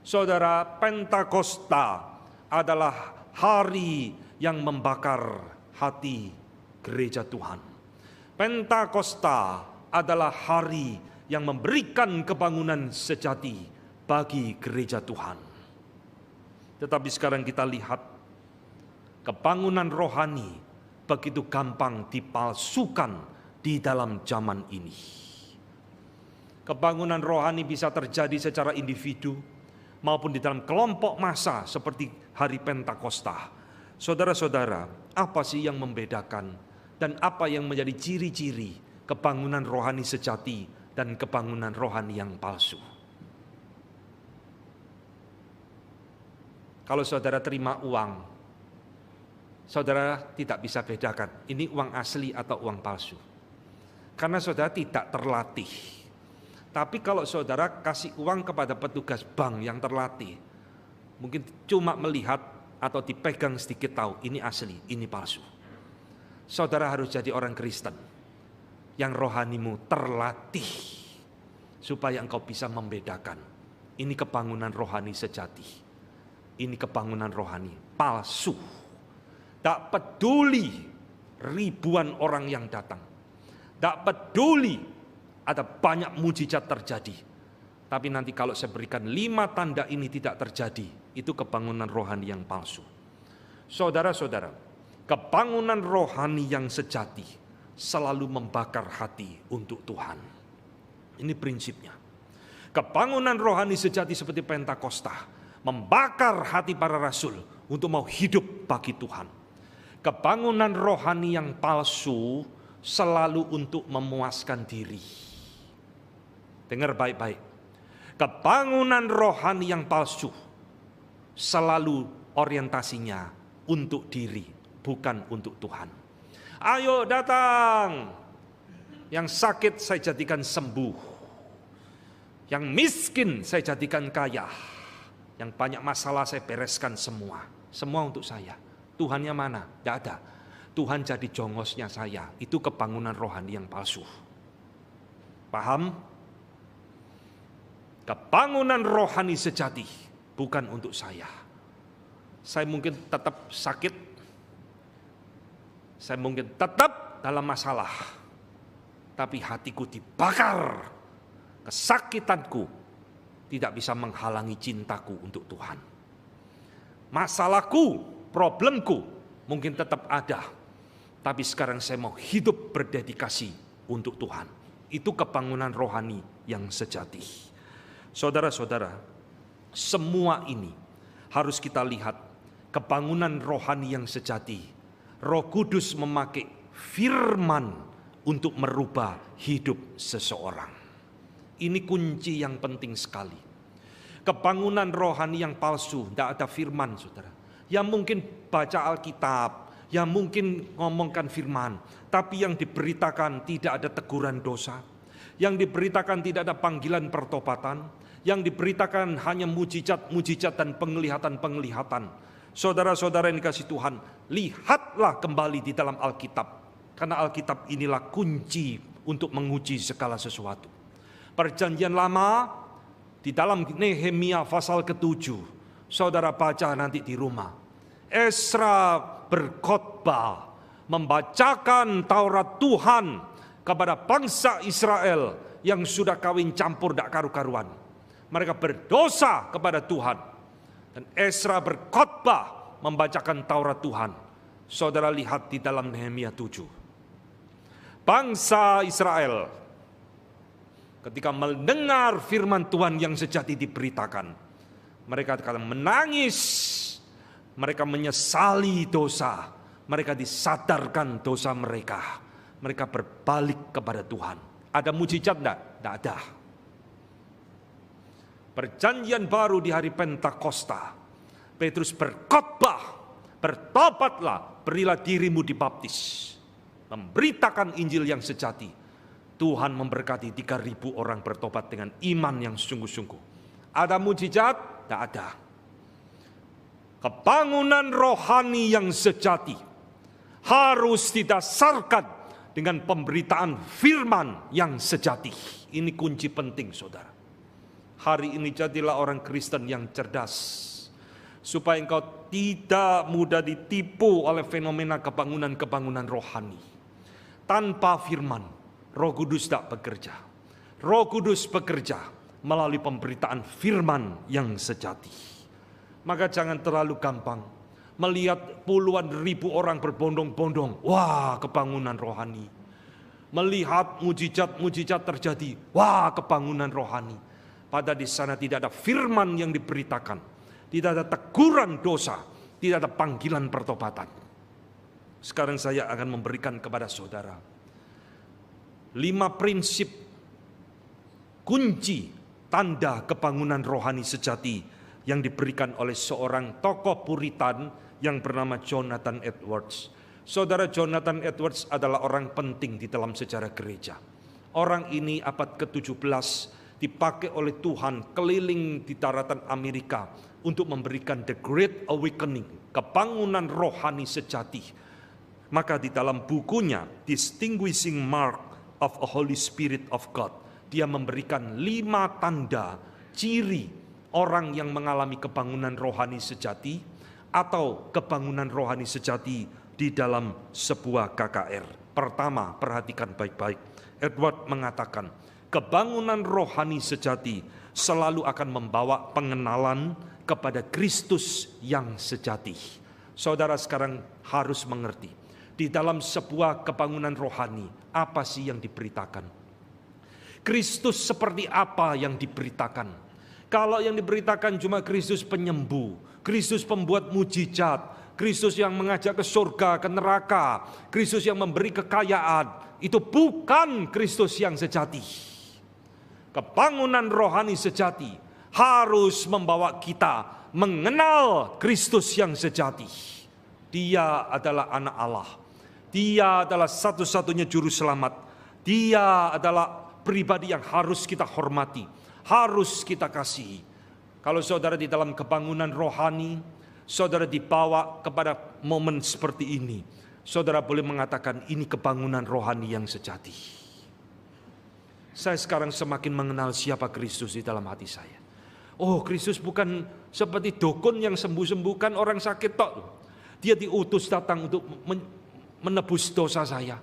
A: Saudara, Pentakosta adalah hari yang membakar hati gereja Tuhan. Pentakosta adalah hari yang memberikan kebangunan sejati bagi gereja Tuhan. Tetapi sekarang kita lihat, kebangunan rohani begitu gampang dipalsukan di dalam zaman ini. Kebangunan rohani bisa terjadi secara individu maupun di dalam kelompok massa seperti hari Pentakosta. Saudara-saudara, apa sih yang membedakan dan apa yang menjadi ciri-ciri kebangunan rohani sejati dan kebangunan rohani yang palsu? Kalau saudara terima uang, saudara tidak bisa bedakan ini uang asli atau uang palsu, karena saudara tidak terlatih. Tapi kalau saudara kasih uang kepada petugas bank yang terlatih, mungkin cuma melihat atau dipegang sedikit tahu ini asli, ini palsu. Saudara harus jadi orang Kristen yang rohanimu terlatih, supaya engkau bisa membedakan ini kebangunan rohani sejati, ini kebangunan rohani palsu. Tak peduli ribuan orang yang datang, tak peduli ada banyak mujizat terjadi, tapi nanti kalau saya berikan 5 tanda ini tidak terjadi, itu kebangunan rohani yang palsu. Saudara-saudara, kebangunan rohani yang sejati selalu membakar hati untuk Tuhan. Ini prinsipnya. Kebangunan rohani sejati seperti Pentakosta membakar hati para rasul untuk mau hidup bagi Tuhan. Kebangunan rohani yang palsu selalu untuk memuaskan diri. Dengar baik-baik. Kebangunan rohani yang palsu selalu orientasinya untuk diri, bukan untuk Tuhan. Ayo datang. Yang sakit saya jadikan sembuh. Yang miskin saya jadikan kaya. Yang banyak masalah saya bereskan semua. Semua untuk saya. Tuhannya mana? Tidak ada. Tuhan jadi jongosnya saya. Itu kebangunan rohani yang palsu. Paham? Kebangunan rohani sejati bukan untuk saya. Saya mungkin tetap sakit. Saya mungkin tetap dalam masalah. Tapi hatiku dibakar. Kesakitanku tidak bisa menghalangi cintaku untuk Tuhan. Masalahku, problemku mungkin tetap ada. Tapi sekarang saya mau hidup berdedikasi untuk Tuhan. Itu kebangunan rohani yang sejati. Saudara-saudara, semua ini harus kita lihat kebangunan rohani yang sejati. Roh Kudus memakai firman untuk merubah hidup seseorang. Ini kunci yang penting sekali. Kebangunan rohani yang palsu, tidak ada firman, saudara. Ya mungkin baca Alkitab, ya mungkin ngomongkan firman, tapi yang diberitakan tidak ada teguran dosa, yang diberitakan tidak ada panggilan pertobatan, yang diberitakan hanya mujizat-mujizat dan penglihatan-penglihatan. Saudara-saudara yang dikasihi Tuhan, lihatlah kembali di dalam Alkitab, karena Alkitab inilah kunci untuk menguji segala sesuatu. Perjanjian Lama di dalam Nehemia pasal ke-7, saudara baca nanti di rumah. Esra berkhotbah, membacakan Taurat Tuhan kepada bangsa Israel yang sudah kawin campur dak karu-karuan. Mereka berdosa kepada Tuhan. Dan Esra berkhotbah membacakan Taurat Tuhan. Saudara lihat di dalam Nehemia 7. Bangsa Israel ketika mendengar firman Tuhan yang sejati diberitakan, mereka akan menangis. Mereka menyesali dosa. Mereka disadarkan dosa mereka. Mereka berbalik kepada Tuhan. Ada mujizat enggak? Tidak ada. Perjanjian baru di hari Pentakosta, Petrus berkhotbah, bertobatlah, berilah dirimu dibaptis, memberitakan Injil yang sejati. Tuhan memberkati 3.000 orang bertobat dengan iman yang sungguh-sungguh. Ada mujizat? Tidak ada. Kebangunan rohani yang sejati harus didasarkan dengan pemberitaan firman yang sejati. Ini kunci penting, saudara. Hari ini jadilah orang Kristen yang cerdas, supaya engkau tidak mudah ditipu oleh fenomena kebangunan-kebangunan rohani. Tanpa firman, Roh Kudus tak bekerja. Roh Kudus bekerja melalui pemberitaan firman yang sejati. Maka jangan terlalu gampang melihat puluhan ribu orang berbondong-bondong, wah kebangunan rohani. Melihat mujizat-mujizat terjadi, wah kebangunan rohani. Padahal di sana tidak ada firman yang diberitakan, tidak ada teguran dosa, tidak ada panggilan pertobatan. Sekarang saya akan memberikan kepada saudara 5 prinsip kunci tanda kebangunan rohani sejati yang diberikan oleh seorang tokoh Puritan yang bernama Jonathan Edwards. Saudara, Jonathan Edwards adalah orang penting di dalam sejarah gereja. Orang ini abad ke-17 dipakai oleh Tuhan keliling di daratan Amerika untuk memberikan the Great Awakening, kebangunan rohani sejati. Maka di dalam bukunya Distinguishing Mark of a Holy Spirit of God, dia memberikan 5 tanda ciri orang yang mengalami kebangunan rohani sejati atau kebangunan rohani sejati di dalam sebuah KKR. Pertama, perhatikan baik-baik. Edward mengatakan, kebangunan rohani sejati selalu akan membawa pengenalan kepada Kristus yang sejati. Saudara sekarang harus mengerti, di dalam sebuah kebangunan rohani, apa sih yang diberitakan? Kristus seperti apa yang diberitakan? Kalau yang diberitakan cuma Kristus penyembuh, Kristus pembuat mujizat, Kristus yang mengajak ke surga, ke neraka, Kristus yang memberi kekayaan, itu bukan Kristus yang sejati. Kebangunan rohani sejati harus membawa kita mengenal Kristus yang sejati. Dia adalah anak Allah. Dia adalah satu-satunya juru selamat. Dia adalah pribadi yang harus kita hormati, harus kita kasihi. Kalau saudara di dalam kebangunan rohani, saudara dibawa kepada momen seperti ini, saudara boleh mengatakan ini kebangunan rohani yang sejati. Saya sekarang semakin mengenal siapa Kristus di dalam hati saya. Oh, Kristus bukan seperti dukun yang sembuh-sembuhkan orang sakit tok. Dia diutus datang untuk menebus dosa saya.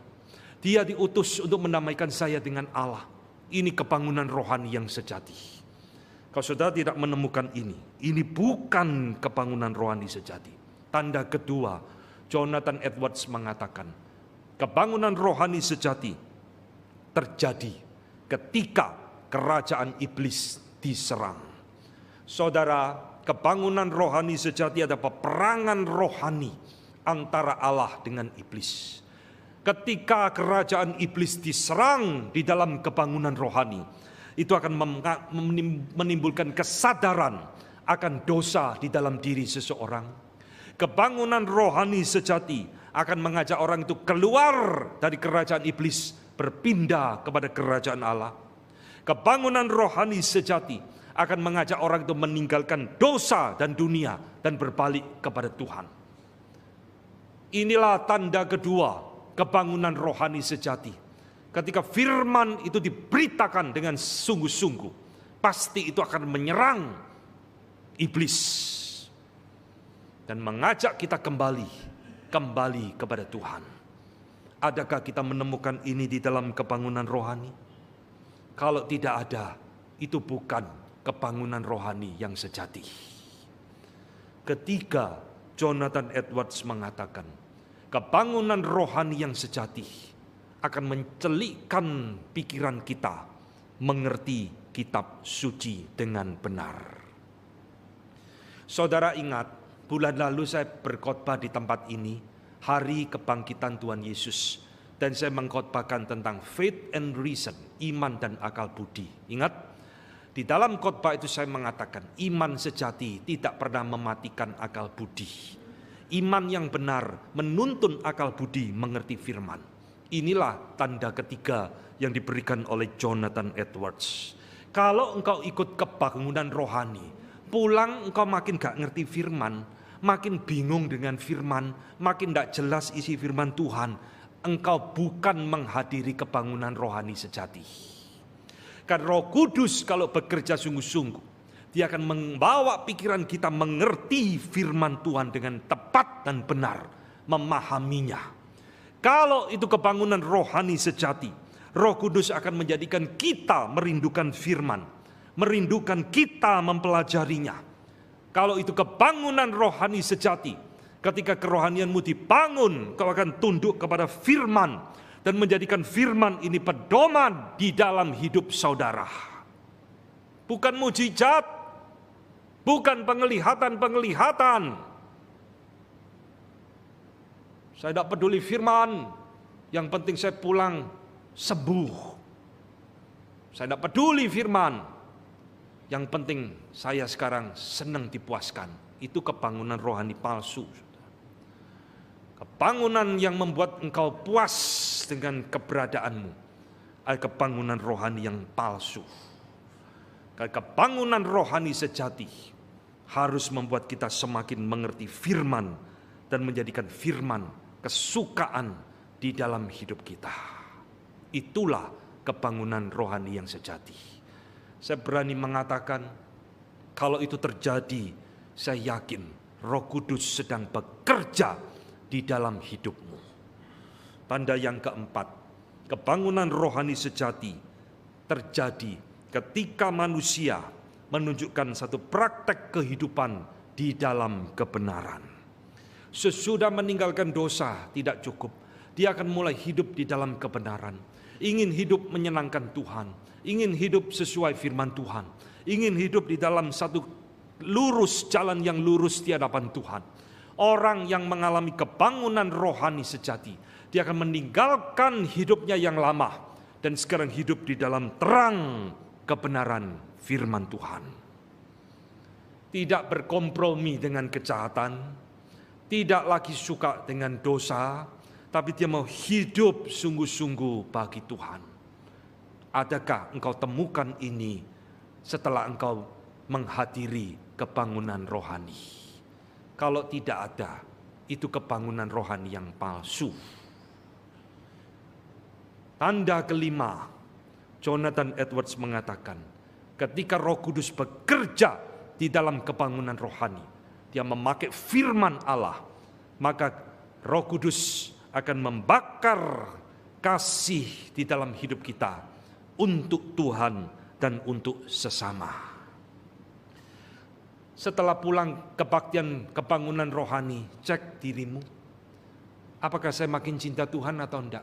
A: Dia diutus untuk mendamaikan saya dengan Allah. Ini kebangunan rohani yang sejati. Kalau saudara tidak menemukan ini bukan kebangunan rohani sejati. Tanda kedua, Jonathan Edwards mengatakan, kebangunan rohani sejati terjadi ketika kerajaan iblis diserang. Saudara, kebangunan rohani sejati ada peperangan rohani antara Allah dengan iblis. Ketika kerajaan iblis diserang di dalam kebangunan rohani, itu akan menimbulkan kesadaran akan dosa di dalam diri seseorang. Kebangunan rohani sejati akan mengajak orang itu keluar dari kerajaan iblis, berpindah kepada kerajaan Allah. Kebangunan rohani sejati akan mengajak orang itu meninggalkan dosa dan dunia dan berbalik kepada Tuhan. Inilah tanda kedua kebangunan rohani sejati. Ketika firman itu diberitakan dengan sungguh-sungguh, pasti itu akan menyerang iblis dan mengajak kita kembali kepada Tuhan. Adakah kita menemukan ini di dalam kebangunan rohani? Kalau tidak ada, itu bukan kebangunan rohani yang sejati. Ketiga, Jonathan Edwards mengatakan, kebangunan rohani yang sejati akan mencelikkan pikiran kita mengerti kitab suci dengan benar. Saudara ingat, bulan lalu saya berkhotbah di tempat ini, hari kebangkitan Tuhan Yesus. Dan saya mengkhotbahkan tentang faith and reason, iman dan akal budi. Ingat, di dalam khotbah itu saya mengatakan, iman sejati tidak pernah mematikan akal budi. Iman yang benar menuntun akal budi mengerti firman. Inilah tanda ketiga yang diberikan oleh Jonathan Edwards. Kalau engkau ikut kebangunan rohani, pulang engkau makin gak ngerti firman, makin bingung dengan firman, makin gak jelas isi firman Tuhan, engkau bukan menghadiri kebangunan rohani sejati. Karena Roh Kudus kalau bekerja sungguh-sungguh, Dia akan membawa pikiran kita mengerti firman Tuhan dengan tepat dan benar, memahaminya. Kalau itu kebangunan rohani sejati, Roh Kudus akan menjadikan kita merindukan firman, merindukan kita mempelajarinya. Kalau itu kebangunan rohani sejati, ketika kerohanianmu dibangun, kau akan tunduk kepada firman dan menjadikan firman ini pedoman di dalam hidup saudara. Bukan mujizat, bukan penglihatan-penglihatan. Saya tidak peduli firman, yang penting saya pulang sembuh. Saya tidak peduli firman, yang penting saya sekarang senang dipuaskan. Itu kebangunan rohani palsu. Kebangunan yang membuat engkau puas dengan keberadaanmu adalah kebangunan rohani yang palsu. Kebangunan rohani sejati harus membuat kita semakin mengerti firman dan menjadikan firman kesukaan di dalam hidup kita. Itulah kebangunan rohani yang sejati. Saya berani mengatakan, kalau itu terjadi, saya yakin Roh Kudus sedang bekerja di dalam hidupmu. Tanda yang keempat, kebangunan rohani sejati terjadi ketika manusia menunjukkan satu praktek kehidupan di dalam kebenaran. Sesudah meninggalkan dosa tidak cukup, dia akan mulai hidup di dalam kebenaran. Ingin hidup menyenangkan Tuhan, ingin hidup sesuai firman Tuhan, ingin hidup di dalam satu lurus, jalan yang lurus di hadapan Tuhan. Orang yang mengalami kebangunan rohani sejati, dia akan meninggalkan hidupnya yang lama dan sekarang hidup di dalam terang kebenaran firman Tuhan. Tidak berkompromi dengan kejahatan, tidak lagi suka dengan dosa, tapi dia mau hidup sungguh-sungguh bagi Tuhan. Adakah engkau temukan ini setelah engkau menghadiri kebangunan rohani? Kalau tidak ada, itu kebangunan rohani yang palsu. Tanda kelima, Jonathan Edwards mengatakan, ketika Roh Kudus bekerja di dalam kebangunan rohani, dia memakai firman Allah, maka Roh Kudus akan membakar kasih di dalam hidup kita untuk Tuhan dan untuk sesama. Setelah pulang kebaktian kebangunan rohani, cek dirimu. Apakah saya makin cinta Tuhan atau enggak?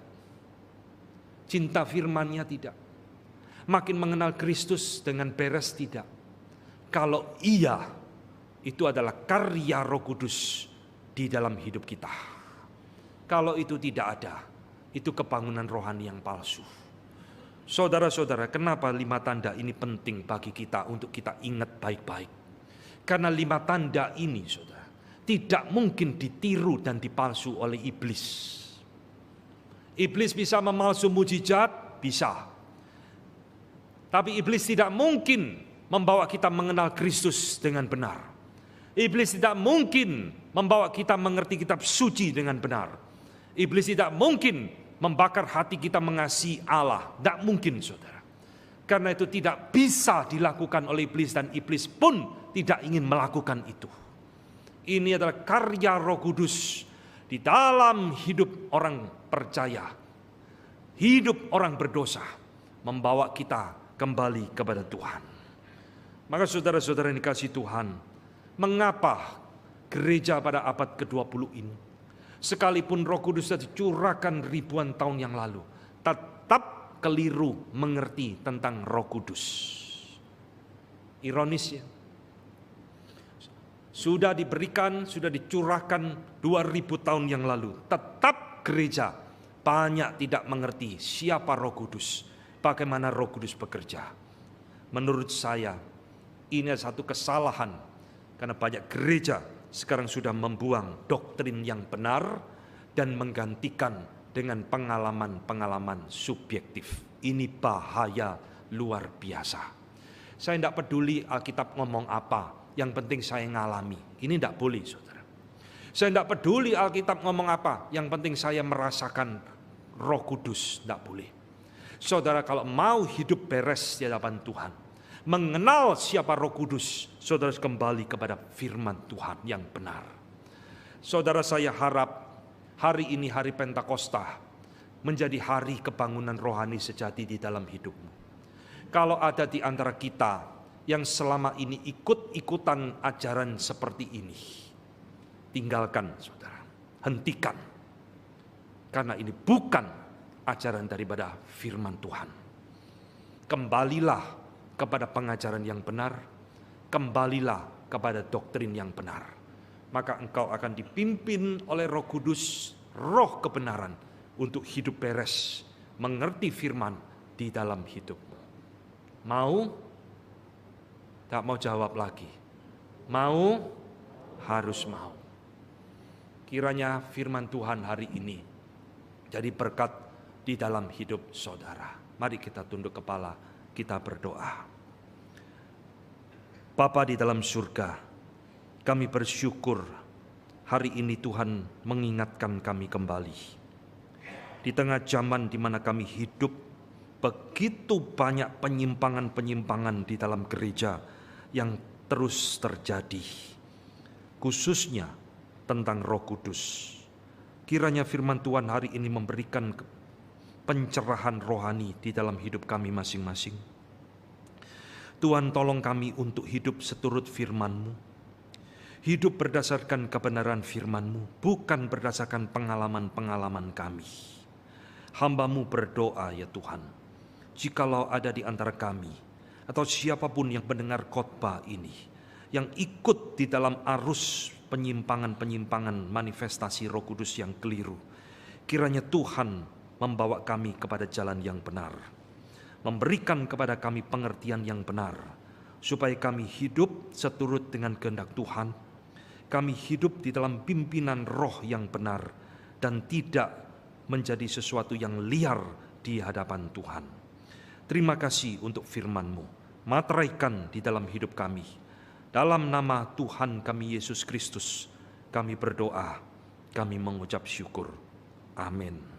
A: Cinta firman-Nya tidak. Makin mengenal Kristus dengan beres tidak. Kalau iya, itu adalah karya Roh Kudus di dalam hidup kita. Kalau itu tidak ada, itu kebangunan rohani yang palsu. Saudara-saudara, kenapa 5 tanda ini penting bagi kita untuk kita ingat baik-baik? Karena 5 tanda ini, saudara, tidak mungkin ditiru dan dipalsu oleh iblis. Iblis bisa memalsu mujizat, bisa. Tapi iblis tidak mungkin membawa kita mengenal Kristus dengan benar. Iblis tidak mungkin membawa kita mengerti kitab suci dengan benar. Iblis tidak mungkin membakar hati kita mengasihi Allah. Tidak mungkin, saudara. Karena itu tidak bisa dilakukan oleh iblis dan iblis pun tidak ingin melakukan itu. Ini adalah karya Roh Kudus di dalam hidup orang percaya. Hidup orang berdosa membawa kita kembali kepada Tuhan. Maka saudara-saudara yang dikasihi Tuhan, mengapa gereja pada abad ke-20 ini, sekalipun Roh Kudus sudah dicurahkan ribuan tahun yang lalu, tetap keliru mengerti tentang Roh Kudus. Ironis ya. Sudah diberikan, sudah dicurahkan 2000 tahun yang lalu, tetap gereja banyak tidak mengerti siapa Roh Kudus, bagaimana Roh Kudus bekerja. Menurut saya, ini satu kesalahan, karena banyak gereja sekarang sudah membuang doktrin yang benar dan menggantikan dengan pengalaman-pengalaman subjektif. Ini bahaya luar biasa. Saya tidak peduli Alkitab ngomong apa, yang penting saya ngalami. Ini tidak boleh, saudara. Saya tidak peduli Alkitab ngomong apa, yang penting saya merasakan Roh Kudus. Tidak boleh.
B: Saudara kalau mau hidup beres di hadapan Tuhan, mengenal siapa Roh Kudus, saudara harus kembali kepada firman Tuhan yang benar. Saudara, saya harap hari ini, hari Pentakosta, menjadi hari kebangunan rohani sejati di dalam hidupmu. Kalau ada di antara kita yang selama ini ikut-ikutan ajaran seperti ini, tinggalkan saudara, hentikan. Karena ini bukan ajaran daripada firman Tuhan. Kembalilah kepada pengajaran yang benar, kembalilah kepada doktrin yang benar. Maka engkau akan dipimpin oleh Roh Kudus, roh kebenaran, untuk hidup beres, mengerti firman di dalam hidupmu. Mau? Tak mau jawab lagi. Mau? Harus mau. Kiranya firman Tuhan hari ini jadi berkat di dalam hidup saudara. Mari kita tunduk kepala, kita berdoa. Bapa di dalam surga, kami bersyukur hari ini Tuhan mengingatkan kami kembali. Di tengah zaman di mana kami hidup, begitu banyak penyimpangan-penyimpangan di dalam gereja yang terus terjadi, khususnya tentang Roh Kudus. Kiranya firman Tuhan hari ini memberikan pencerahan rohani di dalam hidup kami masing-masing. Tuhan, tolong kami untuk hidup seturut firman-Mu, hidup berdasarkan kebenaran firman-Mu, bukan berdasarkan pengalaman-pengalaman kami. Hamba-Mu berdoa ya Tuhan, jikalau ada di antara kami atau siapapun yang mendengar khotbah ini, yang ikut di dalam arus penyimpangan-penyimpangan manifestasi Roh Kudus yang keliru, kiranya Tuhan membawa kami kepada jalan yang benar, memberikan kepada kami pengertian yang benar, supaya kami hidup seturut dengan kehendak Tuhan, kami hidup di dalam pimpinan roh yang benar, dan tidak menjadi sesuatu yang liar di hadapan Tuhan. Terima kasih untuk firman-Mu, materaikan di dalam hidup kami. Dalam nama Tuhan kami Yesus Kristus, kami berdoa, kami mengucap syukur. Amin.